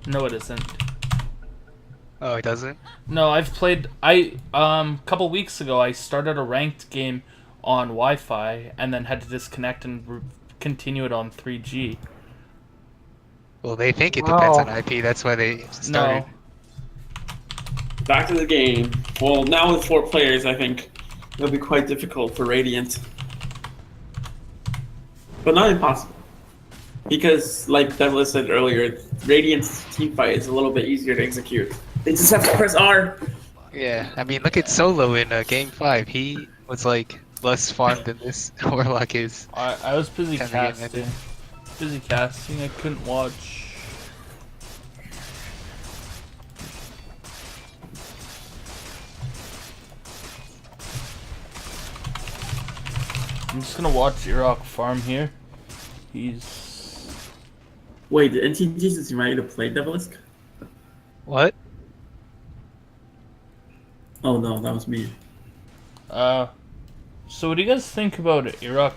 No, it isn't. Oh, it doesn't? No, I've played. Couple weeks ago, I started a ranked game on Wi-Fi and then had to disconnect and continue it on 3G. Well, they think it depends on Wow. IP, that's why they started. No, Back to the game. Well, now with 4 players, I think it'll be quite difficult for Radiant. But not impossible. Because, like Devla said earlier, Radiant's team fight is a little bit easier to execute. They just have to press R. Yeah, I mean, look at Solo in Game 5. He was like less farmed than this Warlock is. I was busy Time to get casting. Busy casting. I couldn't watch. I'm just gonna watch Iraq farm here. He's Wait, the NTG is ready to play Devilisk? What? Oh no, that was me. So what do you guys think about Iraq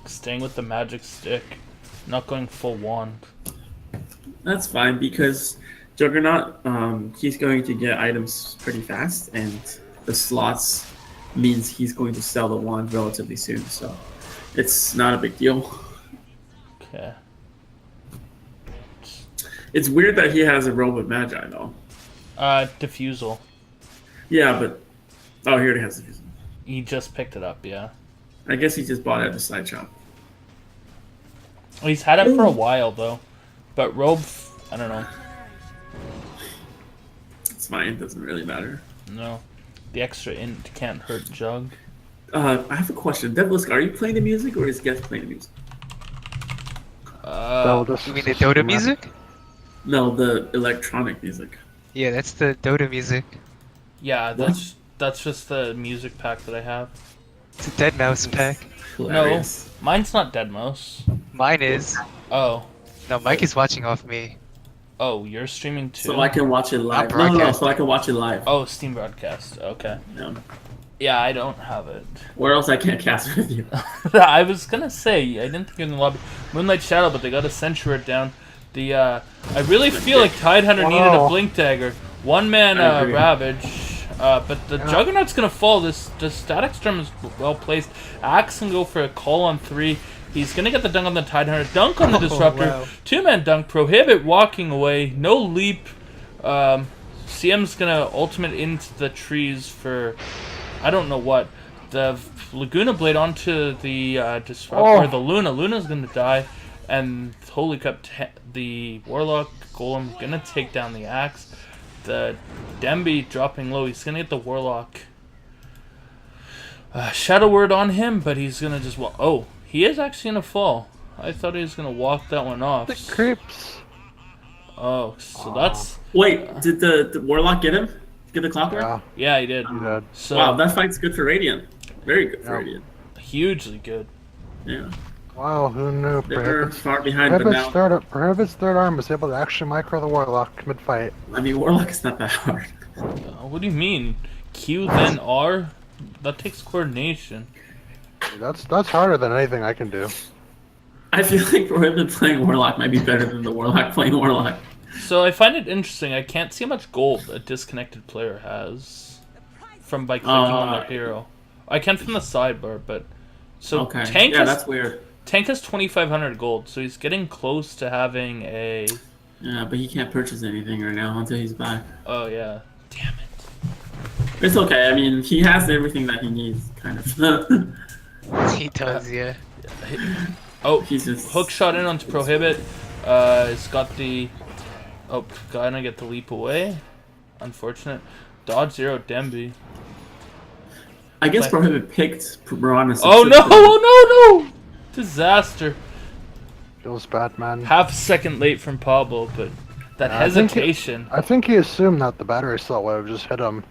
staying with the magic stick, not going full wand? That's fine because Juggernaut, he's going to get items pretty fast, and the slots means he's going to sell the wand relatively soon, so it's not a big deal. Okay. It's weird that he has a robe of Magi though. Diffusal. Yeah, but oh, here it has the reason. He just picked it up, yeah. I guess he just bought it at the side shop. He's had it for a while though, but robe, I don't know. It's fine, it doesn't really matter. No, the extra int can't hurt Jug. I have a question. Devilisk, are you playing the music or is Guest playing the music? That'll just- You mean the Dota music? No, the electronic music. Yeah, that's the Dota music. Yeah, that's just the music pack that I have. It's a Dead Mouse pack. Hilarious. No, mine's not Dead Mouse. Mine is. Oh, No, Mike is watching off me. oh, you're streaming too. So I can watch it live. Not No, so broadcasting. I can watch it live. Oh, Steam broadcast. Okay. Yeah. Yeah, I don't have it. Or else I can't cast with you. I was gonna say I didn't think it was in the lobby. Moonlight Shadow, but they got to censure it down. The I really feel like Tidehunter needed a Wow. blink dagger. One man I agree. Ravage, but the Juggernaut's gonna fall. The Static Storm is well placed. Axe can go for a call on 3. He's gonna get the dunk on the Tidehunter, dunk on the Disruptor. wow. 2-man dunk. Prohibit walking away. No leap. CM's gonna ultimate into the trees for I don't know what. The Laguna Blade onto the Disruptor or the Luna. Luna's gonna die. And holy crap, the Warlock Golem gonna take down the Axe. The Demby dropping low. He's gonna get the Warlock Shadow Word on him, but he's gonna just walk. Oh, he is actually gonna fall. I thought he was gonna walk that one off. The creeps. Oh, so that's Wait, did the Warlock get him? Get the clockwork? Yeah, yeah, he did. he did. So Wow, that fight's good for Radiant. Very good for Yeah. Radiant. hugely good. Yeah. Wow, who knew? They were far behind, but Prohibit's third arm was able to actually micro the Warlock mid-fight. I mean, Warlock is not that hard. What do you mean? Q then R? That takes coordination. That's harder than anything I can do. I feel like Prohibit playing Warlock might be better than the Warlock playing Warlock. So I find it interesting. I can't see how much gold a disconnected player has from by clicking on their hero. I can from the sidebar, but so Okay. Tank Yeah, has that's weird. Tank has 2,500 gold, so he's getting close to having a. Yeah, but he can't purchase anything right now until he's back. Oh yeah, damn it. It's okay. I mean, he has everything that he needs, kind of. He does, yeah. Oh, He's just hook shot in onto Prohibit. It's got the. Oh, gonna get the leap away. Unfortunate. Dodge 0 Demby. I guess Prohibit picked Piranha. Oh no! Oh no! No! Disaster. Feels bad, man. Half a second late from Pablo, but that I think hesitation. I think he assumed that the battery slot would have just hit him.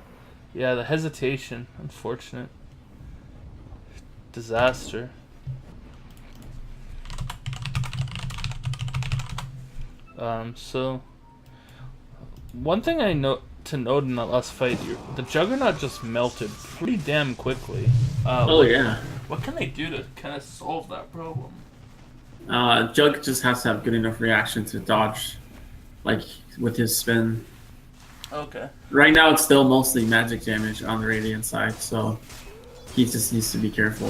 Yeah, the hesitation. Unfortunate. Disaster. So one thing I know to note in that last fight, the Juggernaut just melted pretty damn quickly. Yeah. What can they do to kind of solve that problem? Jug just has to have good enough reaction to dodge, like with his spin. Okay. Right now, it's still mostly magic damage on the Radiant side, so he just needs to be careful.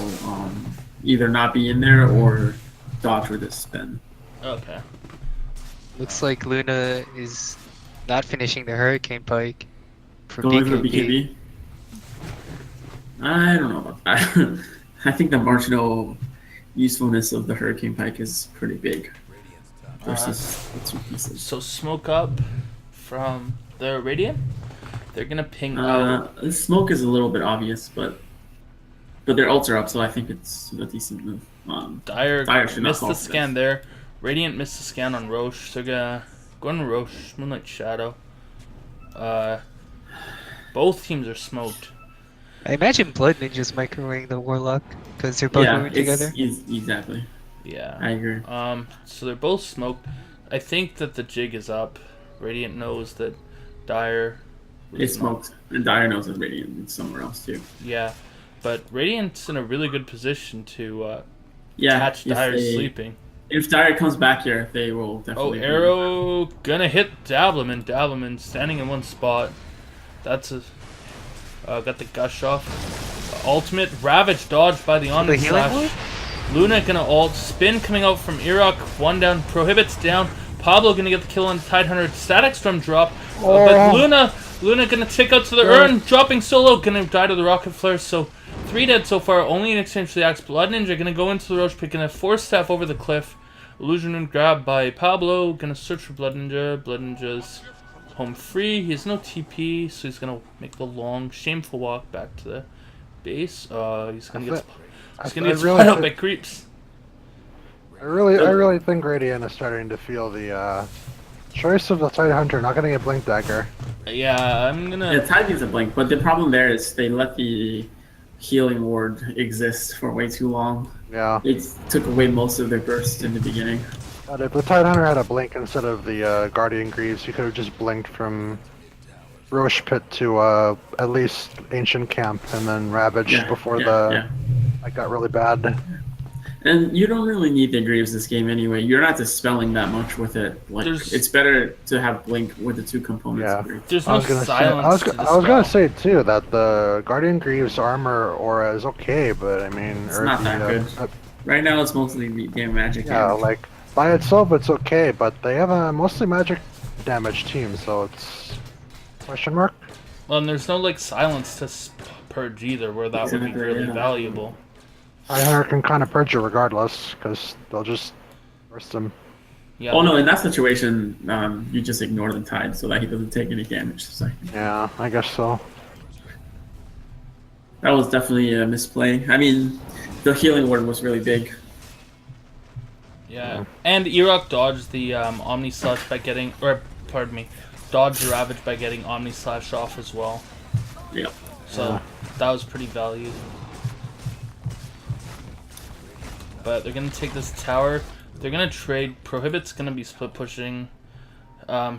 Either not be in there or dodge with his spin. Okay. Looks like Luna is not finishing the Hurricane Pike for Going for BKB. BKB? I don't know about that. I think the marginal usefulness of the Hurricane Pike is pretty big versus its weaknesses. So smoke up from the Radiant. They're gonna ping out. The smoke is a little bit obvious, but their ults are up, so I think it's a decent move. Dire should not missed fall the for scan this. there. Radiant missed the scan on Roche. They're gonna go on Roche. Moonlight Shadow. Both teams are smoked. I imagine Blood Ninja's microwaving the Warlock because they're both moving together. Exactly. Yeah. I agree. So they're both smoked. I think that the jig is up. Radiant knows that Dire It's smoked, and Dire knows that Radiant is somewhere else too. Yeah, but Radiant's in a really good position to catch if Dire sleeping. If Dire comes back here, they will definitely. Oh, arrow gonna hit Dabbleman. Dabbleman standing in one spot. That's a got the gush off. Ultimate Ravage dodged by the Omni Slash. Luna gonna ult. Spin coming out from Irok. One down. Prohibits down. Pablo gonna get the kill on Tidehunter. Static Storm drop. But Luna gonna tick out to the urn. Dropping solo. Gonna die to the Rocket Flare. So 3 dead so far. Only in exchange for the axe. Blood Ninja gonna go into the Roche Pit. Gonna force staff over the cliff. Illusion Rune grabbed by Pablo. Gonna search for Blood Ninja. Blood Ninja's home free. He has no TP, so he's gonna make the long, shameful walk back to the base. He's gonna get split out by creeps. I really think Radiant is starting to feel the choice of the Tidehunter not getting a Blink Dagger. Yeah, I'm gonna. Yeah, Tide needs a blink, but the problem there is they let the healing ward exist for way too long. Yeah. It took away most of their burst in the beginning. But if the Tidehunter had a blink instead of the Guardian Greaves, you could have just blinked from Roche Pit to at least Ancient Camp and then Ravage before it got really bad. And you don't really need the Greaves this game anyway. You're not dispelling that much with it. Like it's better to have blink with the two components. Yeah. There's no silence. I was gonna say too that the Guardian Greaves armor aura is okay, but I mean, it's not that good. Right now, it's mostly magic. Yeah, like by itself, it's okay, but they have a mostly magic damage team, so it's question mark. Well, and there's no like silence to purge either, where that would be really valuable. Tidehunter can kind of purge it regardless, because they'll just burst him. Yeah. Oh no, in that situation, you just ignore the Tide so that he doesn't take any damage. So. Yeah, I guess so. That was definitely a misplay. I mean, the healing ward was really big. Yeah, and Irok dodged the Omni Slash by getting, dodged the Ravage by getting Omni Slash off as well. Yeah. So that was pretty valued. But they're gonna take this tower. They're gonna trade. Prohibit's gonna be split pushing.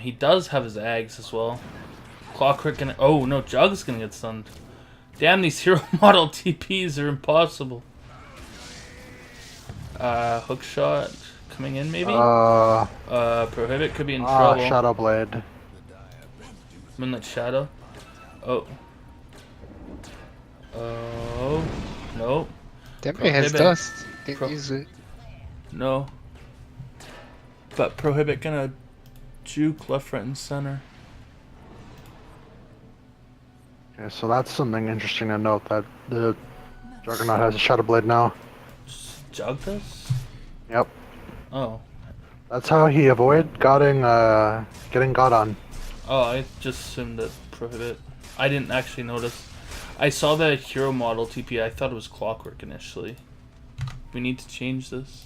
He does have his Ags as well. Clockwork gonna. Oh no, Jug's gonna get stunned. Damn, these hero model TPs are impossible. Hook shot coming in maybe. Prohibit could be in trouble. Shadow Blade. Moonlight Shadow. Oh. Oh. No. Dembele has dust. Didn't use it. No. But Prohibit gonna juke left, right, and center. Okay, so that's something interesting to note, that the Juggernaut has a Shadow Blade now. Jug does? Yep. Oh. That's how he avoided getting got on. Oh, I just assumed that Prohibit. I didn't actually notice. I saw the hero model TP. I thought it was Clockwork initially. We need to change this.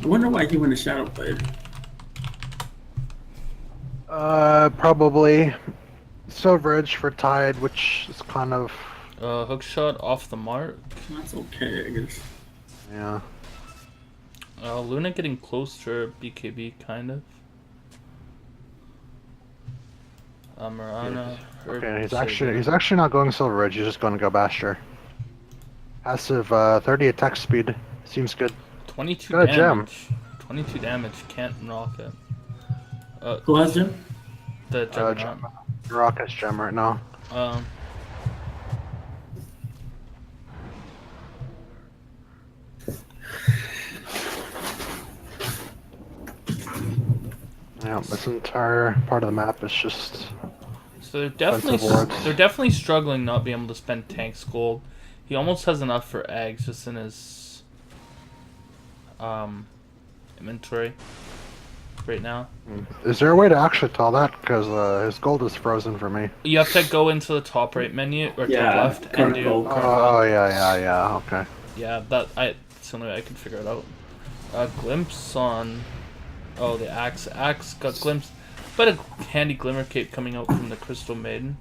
I wonder why he went to Shadow Blade. Probably Silver Edge for Tide, which is kind of... Hook shot off the mark. That's okay, I guess. Yeah. Luna getting close to her BKB, kind of. Marana. Okay, he's actually not going Silver Edge. He's just going to go Basher. Passive 30 attack speed. Seems good. 22 Got a damage. 22 damage. Can't rock it. Who has Jim? The Juggernaut. Rocket's gem right now. Yeah, this entire part of the map is just. So they're definitely struggling not being able to spend Tank's gold. He almost has enough for eggs just in his inventory right now. Is there a way to actually tell that? Because his gold is frozen for me. You have to go into the top right menu or top left and do. Oh yeah. Okay. Yeah, it's the only way I can figure it out. Glimpse on. Oh, the axe. Axe got glimpse. But a handy glimmer cape coming out from the Crystal Maiden.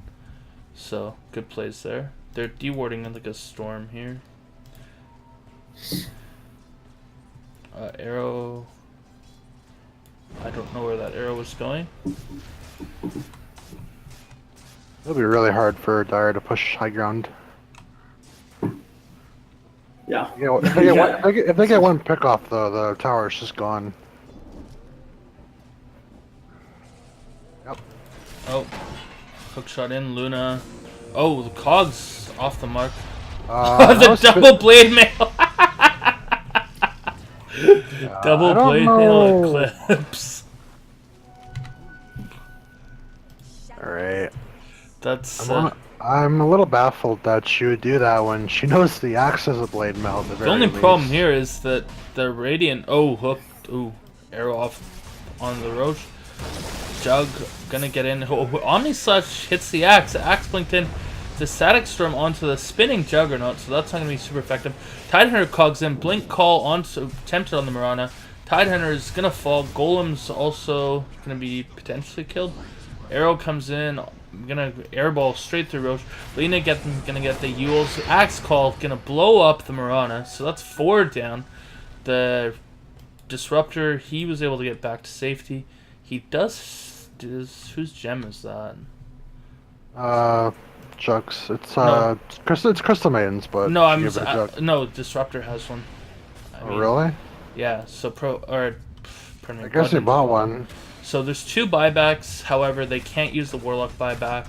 So, good plays there. They're dewarding like a storm here. Arrow. I don't know where that arrow was going. It'll be really hard for Dire to push high ground. Yeah. You know, if they get one pick off, though, the tower's just gone. Yep. Oh. Hook shot in, Luna. Oh, the cogs off the mark. The double blade mail. Double blade mail eclipse. Alright. That's. I'm a little baffled that she would do that when she knows the axe has a blade mail. The only problem here is that the Radiant. Oh, hooked. Ooh, arrow off on the Roche. Jug gonna get in. Omni Slash hits the axe. The axe blinked in. The Static Storm onto the spinning Juggernaut, so that's not gonna be super effective. Tidehunter cogs in. Blink Call onto tempted on the Marana. Tidehunter is gonna fall. Golem's also gonna be potentially killed. Arrow comes in. Gonna airball straight through Roche. Lena gonna get the Yules. Axe Call gonna blow up the Marana, so that's 4 down. The Disruptor, he was able to get back to safety. He does. Whose gem is that? Jugs. It's Crystal Maidens, but no, no. Disruptor has one. Really? Yeah. So I guess he bought one. So there's 2 buybacks. However, they can't use the Warlock buyback.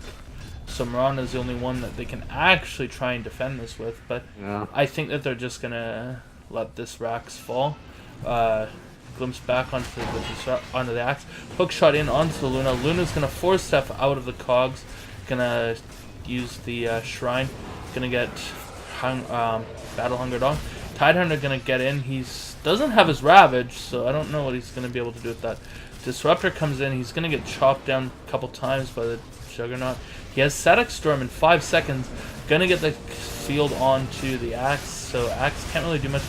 So Marana is the only one that they can actually try and defend this with. But yeah. I think that they're just gonna let this Rax fall. Glimpse back onto the axe. Hook shot in onto the Luna. Luna's gonna force step out of the cogs. Gonna use the shrine. Gonna get battle hungered on. Tidehunter gonna get in. Doesn't have his Ravage, so I don't know what he's gonna be able to do with that. Disruptor comes in. He's gonna get chopped down a couple times by the Juggernaut. He has Static Storm in 5 seconds. Gonna get the field onto the axe, so axe can't really do much.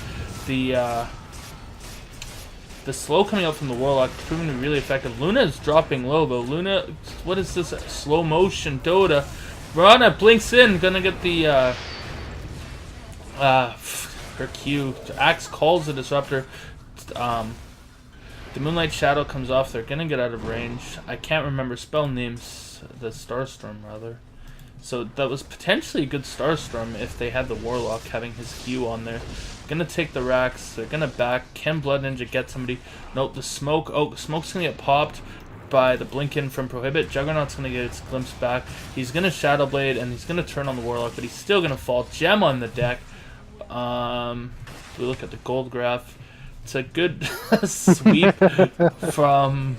The slow coming out from the Warlock proving to be really effective. Luna is dropping low though. Luna, what is this? Slow motion Dota. Marana blinks in, gonna get the her Q. Axe calls the Disruptor. The Moonlight Shadow comes off. They're gonna get out of range. I can't remember spell names. The Starstorm rather. So that was potentially a good Starstorm if they had the Warlock having his Q on there. Gonna take the Rax. They're gonna back. Can Blood Ninja get somebody? Nope. The smoke. Oh, smoke's gonna get popped by the Blink-In from Prohibit. Juggernaut's gonna get its glimpse back. He's gonna Shadow Blade and he's gonna turn on the Warlock, but he's still gonna fall. Gem on the deck. We look at the gold graph. It's a good sweep from,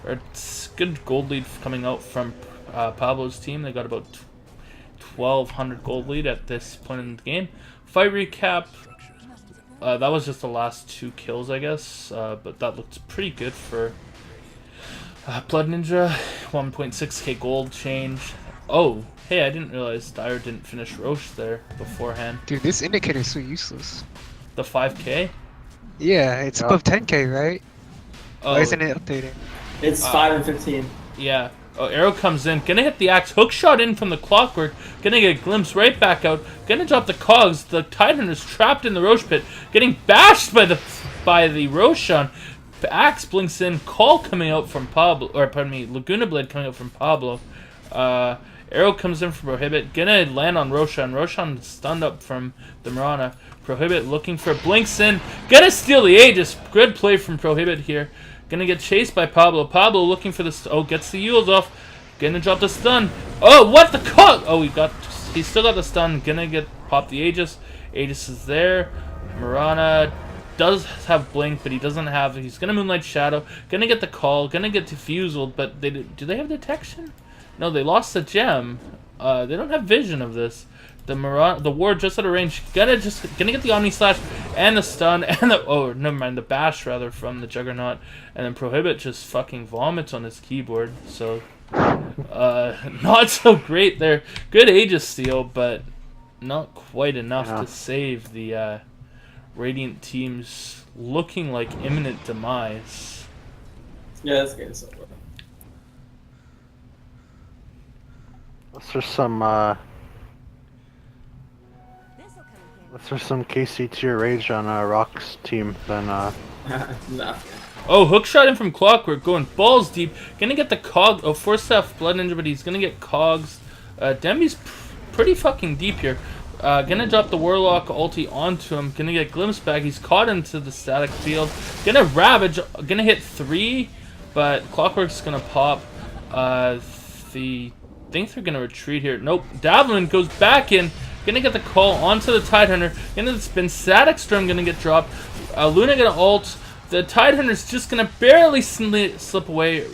or it's good gold lead coming out from Pablo's team. They got about 1,200 gold lead at this point in the game. Fight recap. That was just the last 2 kills, I guess, but that looked pretty good for Blood Ninja. 1.6k gold change. Oh, hey, I didn't realize Dire didn't finish Roche there beforehand. Dude, this indicator is so useless. The 5k? Yeah, it's above 10k, right? Oh, why isn't it updating? It's 5 and 15. Yeah. Oh, arrow comes in. Gonna hit the axe. Hook shot in from the Clockwork. Gonna get a glimpse right back out. Gonna drop the cogs. The Tidehunter's trapped in the Roche pit. Getting bashed by the by the Roshan. Axe blinks in, call coming out from Pablo, or pardon me, Laguna Blade coming out from Pablo. Arrow comes in from Prohibit, gonna land on Roshan. Roshan stunned up from the Mirana. Prohibit looking for blinks in, gonna steal the Aegis. Good play from Prohibit here. Gonna get chased by Pablo. Pablo looking for the gets the Yules off. Gonna drop the stun. Oh, what the call? Oh, he still got the stun. Gonna get pop the Aegis. Aegis is there. Mirana does have blink, but he doesn't have. He's gonna Moonlight Shadow. Gonna get the call. Gonna get diffused, but do they have detection? No, they lost the gem. They don't have vision of this. The ward just out of range. Gonna get the Omni Slash and the stun and the bash rather from the Juggernaut, and then Prohibit just fucking vomits on his keyboard. So not so great there. Good Aegis steal, but not quite enough to save the Radiant team's looking like imminent demise. Yeah, this game is over. Let's just some KC tier rage on Rock's team, then Nah. Oh, hook shot in from Clockwork, going balls deep. Gonna get the cog. Oh, force staff Blood Ninja, but he's gonna get cogs. Demby's pretty fucking deep here. Gonna drop the Warlock ulti onto him. Gonna get Glimpse back. He's caught into the static field. Gonna Ravage. Gonna hit 3, but Clockwork's gonna pop. Think they're gonna retreat here. Nope. Davlin goes back in. Gonna get the call onto the Tidehunter. Gonna spin Static Storm. Gonna get dropped. Luna gonna ult. The Tidehunter's just gonna barely slip away.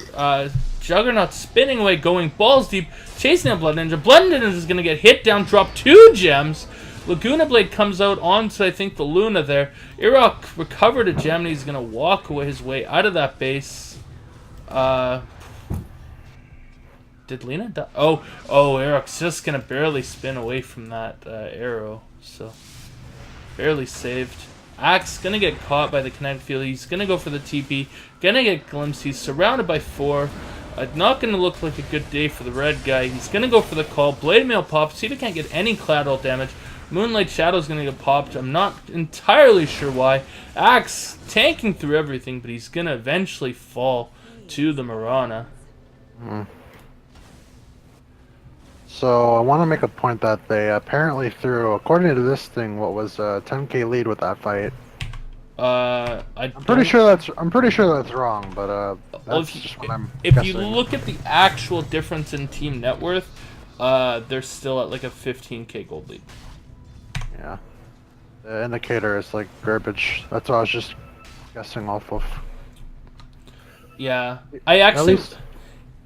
Juggernaut spinning away, going balls deep, chasing down Blood Ninja. Blood Ninja is gonna get hit down, drop 2 gems. Laguna Blade comes out onto, I think, the Luna there. Irok recovered a gem and he's gonna walk away his way out of that base. Did Lena die? Oh, Irok's just gonna barely spin away from that arrow, so barely saved. Axe gonna get caught by the kinetic field. He's gonna go for the TP. Gonna get glimpsed. He's surrounded by 4. Not gonna look like a good day for the red guy. He's gonna go for the call. Blade Mail pop. See if he can't get any collateral damage. Moonlight Shadow's gonna get popped. I'm not entirely sure why. Axe tanking through everything, but he's gonna eventually fall to the Mirana. So I want to make a point that they apparently threw, according to this thing, what was a 10k lead with that fight. I'm pretty sure that's wrong, but that's just what I'm If guessing. you look at the actual difference in team net worth, they're still at like a 15k gold lead. Yeah, the indicator is like garbage. That's what I was just guessing off of. Yeah,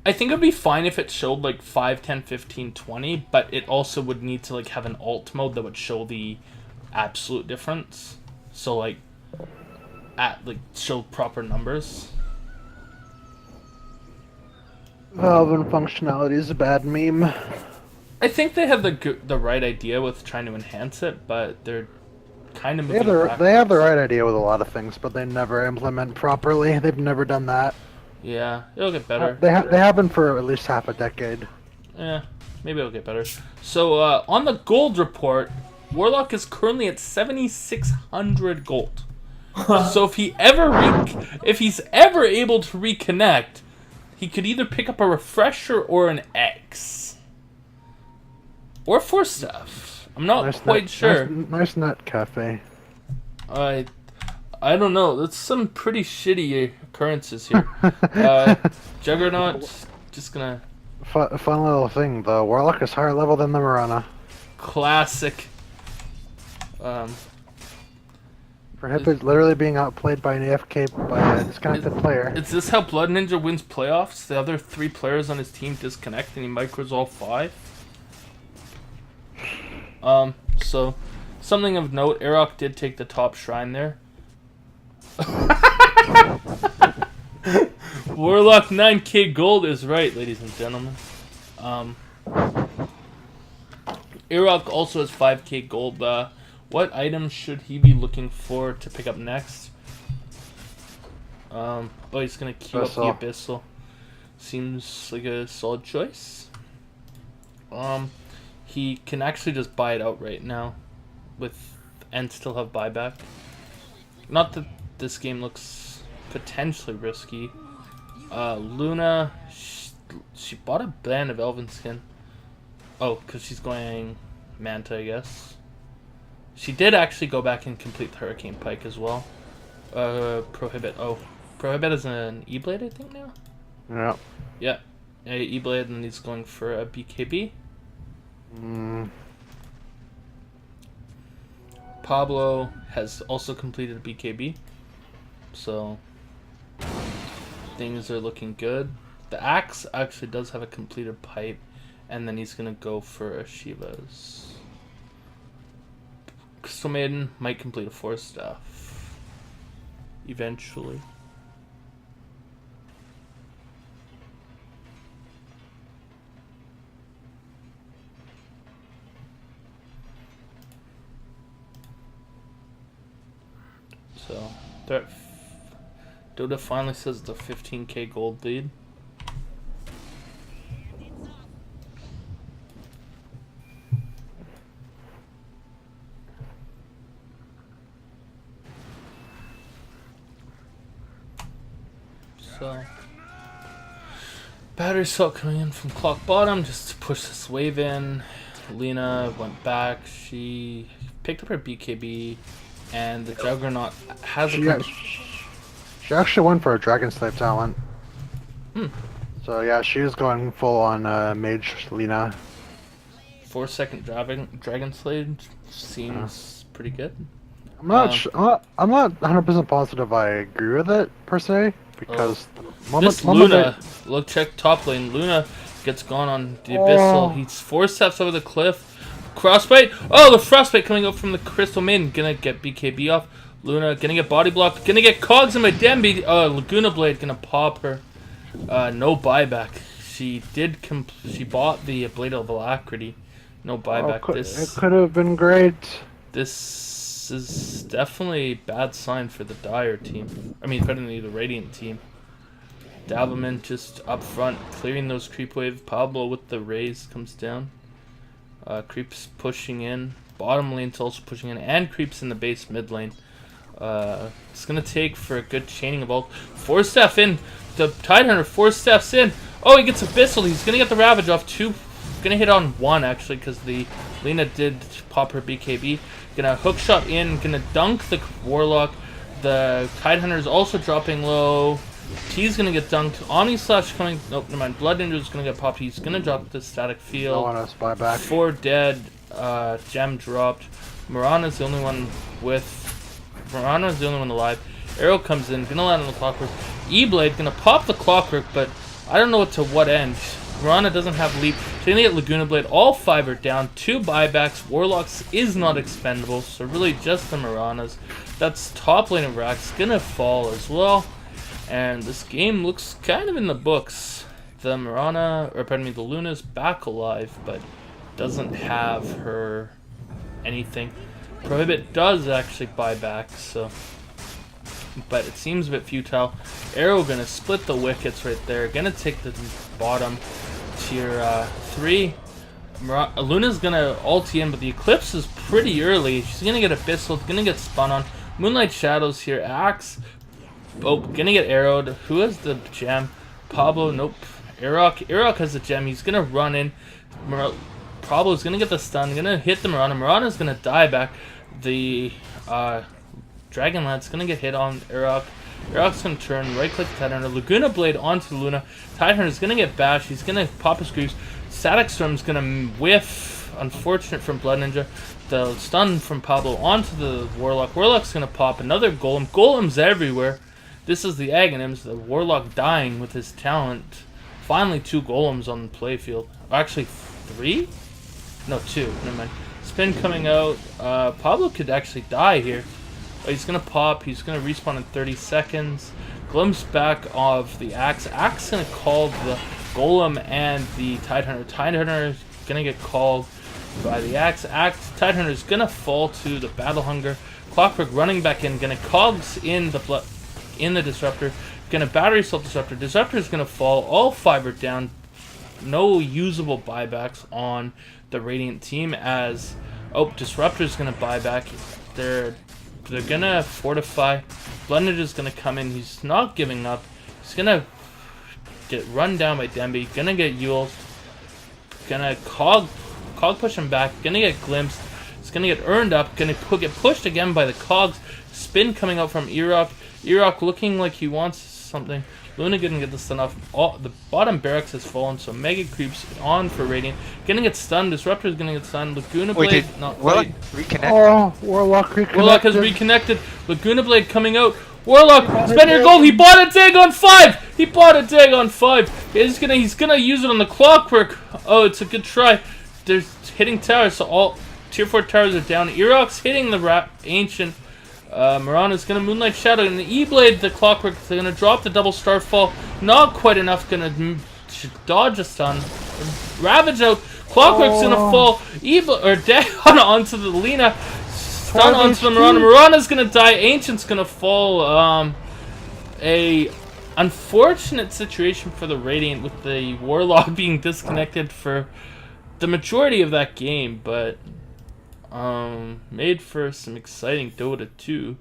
I think it would be fine if it showed like 5, 10, 15, 20, but it also would need to like have an alt mode that would show the absolute difference. So like show proper numbers. Valve functionality is a bad meme. I think they have the right idea with trying to enhance it, but they're kind of moving They have the right idea with a lot of things, but they never implement properly. They've never done that. Yeah, it'll get better. They haven't for at least half a decade. Yeah, maybe it'll get better. So on the gold report, Warlock is currently at 7,600 gold. So if he's ever able to reconnect, he could either pick up a refresher or an X. Or 4 stuff. I'm not quite sure. Nice nut cafe. I don't know. That's some pretty shitty occurrences here. Juggernaut, just gonna... Fun little thing. The Warlock is higher level than the Mirana. Classic. Prohibit literally being outplayed by an AFK by a disconnected player. Is this how Blood Ninja wins playoffs? The other 3 players on his team disconnect and he micros all 5? So, something of note, Arok did take the top shrine there. Warlock 9k gold is right, ladies and gentlemen. Arok also has 5k gold. What items should he be looking for to pick up next? He's gonna queue up the Abyssal. Seems like a solid choice. He can actually just buy it outright now, and still have buyback. Not that this game looks potentially risky. Luna, she bought a band of Elven skin. Oh, because she's going Manta, I guess. She did actually go back and complete the Hurricane Pike as well. Prohibit. Oh, Prohibit is an E-Blade, I think, now? Yeah. Yeah. E-Blade, and he's going for a BKB. Pablo has also completed a BKB. So, things are looking good. The Axe actually does have a completed pipe, and then he's going to go for a Shiva's. Crystal Maiden might complete a 4-staff eventually. So, Dota finally says the 15k gold lead. So, battery cell coming in from clock bottom just to push this wave in. Lena went back. She picked up her BKB, and the Juggernaut has She actually went for a Dragon Slave talent. So yeah, she is going full on Mage Lena. 4-second Dragon Slave seems pretty good. I'm not 100% positive I agree with it per se, because This Luna, look, check top lane. Luna gets gone on the Abyssal. He's 4 steps over the cliff. Crossbite. Oh, the Frostbite coming up from the Crystal Maiden. Gonna get BKB off. Luna gonna get body blocked. Gonna get Cogs in my Demby. Laguna Blade gonna pop her. No buyback. She bought the Blade of Alacrity. No buyback. It could have been great. This is definitely a bad sign for the Dire team. I mean, pardon me, the Radiant team. Dabbleman just up front, clearing those creep wave. Pablo with the raise comes down. Creeps pushing in. Bottom lane's also pushing in, and creeps in the base mid lane. It's gonna take for a good chaining of all. 4-staff in. The Tidehunter 4 steps in. Oh, he gets Abyssal. He's gonna get the Ravage off 2. Gonna hit on 1 actually, because the Lena did pop her BKB. Gonna hook shot in. Gonna dunk the Warlock. The Tidehunter is also dropping low. T's gonna get dunked. Omni Slash coming. Nope, never mind. Blood Ninja's gonna get popped. He's gonna drop the static field. I want to spy back. 4 dead. Gem dropped. Mirana's the only one alive. Arrow comes in, gonna land on the Clockwork. E-Blade gonna pop the Clockwork, but I don't know to what end. Mirana doesn't have leap. She's gonna get Laguna Blade. All 5 are down. 2 buybacks. Warlocks is not expendable, so really just the Miranas. That's top lane of Rax. Gonna fall as well. And this game looks kind of in the books. The the Luna's back alive, but doesn't have her anything. Prohibit does actually buy back, so, but it seems a bit futile. Arrow gonna split the wickets right there. Gonna take the bottom tier 3. Luna's gonna ulti in, but the Eclipse is pretty early. She's gonna get Abyssal. Gonna get spun on. Moonlight Shadows here. Axe. Oh, gonna get arrowed. Who has the gem? Pablo. Nope. Irok has the gem. He's gonna run in. Pablo's gonna get the stun. Gonna hit the Mirana. Mirana's gonna die back. The Dragonlance gonna get hit on Irok. Irok's gonna turn, right click Tidehunter. Laguna Blade onto Luna. Tidehunter's gonna get bashed. He's gonna pop his creeps. Static Storm's gonna whiff. Unfortunate from Blood Ninja. The stun from Pablo onto the Warlock. Warlock's gonna pop another Golem. Golems everywhere. This is the Aghanims. The Warlock dying with his talent. Finally 2 Golems on the playfield. Actually 3? No, 2. Never mind. Spin coming out. Pablo could actually die here. He's gonna pop. He's gonna respawn in 30 seconds. Glimpse back of the Axe. Axe gonna call the Golem and the Tidehunter. Tidehunter is gonna get called by the Axe. Tidehunter is gonna fall to the Battle Hunger. Clockwork running back in. Gonna Cogs in the Disruptor. Gonna Battery Assault Disruptor. Disruptor is gonna fall. All 5 are down. No usable buybacks on the Radiant team as Disruptor's gonna buy back. They're gonna fortify. Blended is gonna come in. He's not giving up. He's gonna get run down by Demby. Gonna get Yule. Gonna cog push him back. Gonna get glimpsed. It's gonna get earned up. Gonna get pushed again by the cogs. Spin coming out from Erok. Erok looking like he wants something. Luna gonna get the stun off. The bottom barracks has fallen, so Mega creeps on for Radiant. Gonna get stunned. Disruptor's gonna get stunned. Laguna Blade not Warlock quite. reconnect? Oh, Warlock reconnected. Warlock has reconnected. Laguna Blade coming out. Warlock, spend your gold. He bought a dig on 5. He bought a dig on 5. He's gonna use it on the clockwork. Oh, it's a good try. There's hitting towers, so all tier 4 towers are down. Erok's hitting the ancient. Mirana's gonna Moonlight Shadow, and the E-Blade, the clockwork, they're gonna drop the double starfall. Not quite enough. Gonna dodge a stun. Ravage out. Clockwork's gonna fall. Dead onto the Lina. Stun onto the Mirana. Mirana's gonna die. Ancient's gonna fall. A unfortunate situation for the Radiant with the Warlock being disconnected for the majority of that game, but made for some exciting Dota 2.